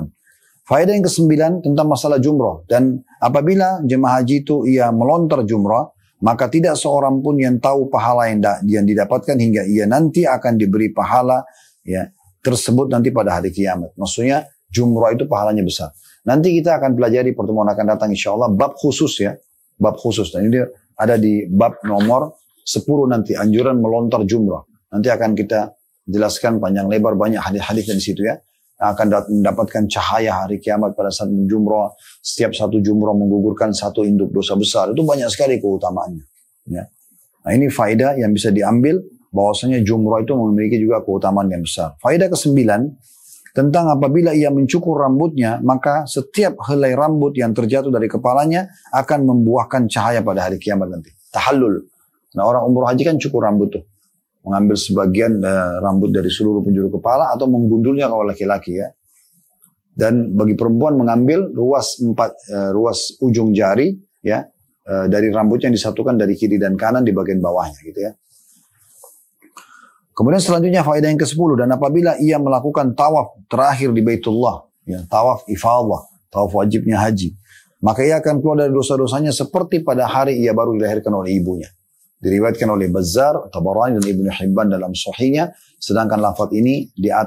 Faedah yang ke-9 tentang masalah jumrah. Dan apabila jemaah haji itu ia melontar jumrah, maka tidak seorang pun yang tahu pahala yang didapatkan hingga ia nanti akan diberi pahala ya, tersebut nanti pada hari kiamat. Maksudnya jumrah itu pahalanya besar. Nanti kita akan pelajari pertemuan akan datang insya Allah bab khusus ya. Bab khusus. Dan ini ada di bab nomor 10 nanti, anjuran melontar jumrah. Nanti akan kita jelaskan panjang lebar, banyak hadis-hadis di situ ya. Akan mendapatkan cahaya hari kiamat pada saat menjumrah. Setiap satu jumrah menggugurkan satu induk dosa besar. Itu banyak sekali keutamaannya. Ya. Nah ini faedah yang bisa diambil, bahwasanya jumrah itu memiliki juga keutamaan yang besar. Faedah ke-9, tentang apabila ia mencukur rambutnya, maka setiap helai rambut yang terjatuh dari kepalanya akan membuahkan cahaya pada hari kiamat nanti. Tahallul. Nah orang umroh haji kan cukur rambut tuh. Mengambil sebagian rambut dari seluruh penjuru kepala atau menggundulnya kalau laki-laki ya. Dan bagi perempuan mengambil ruas ujung jari ya, dari rambutnya yang disatukan dari kiri dan kanan di bagian bawahnya gitu ya. Kemudian selanjutnya faedah yang ke-10, dan apabila ia melakukan tawaf terakhir di Baitullah, ya, tawaf ifadah, tawaf wajibnya haji, maka ia akan keluar dari dosa-dosanya seperti pada hari ia baru dilahirkan oleh ibunya. Diriwayatkan oleh Bazzar, Tabarani dan Ibnu Hibban dalam Sahihnya, sedangkan lafaz ini di atas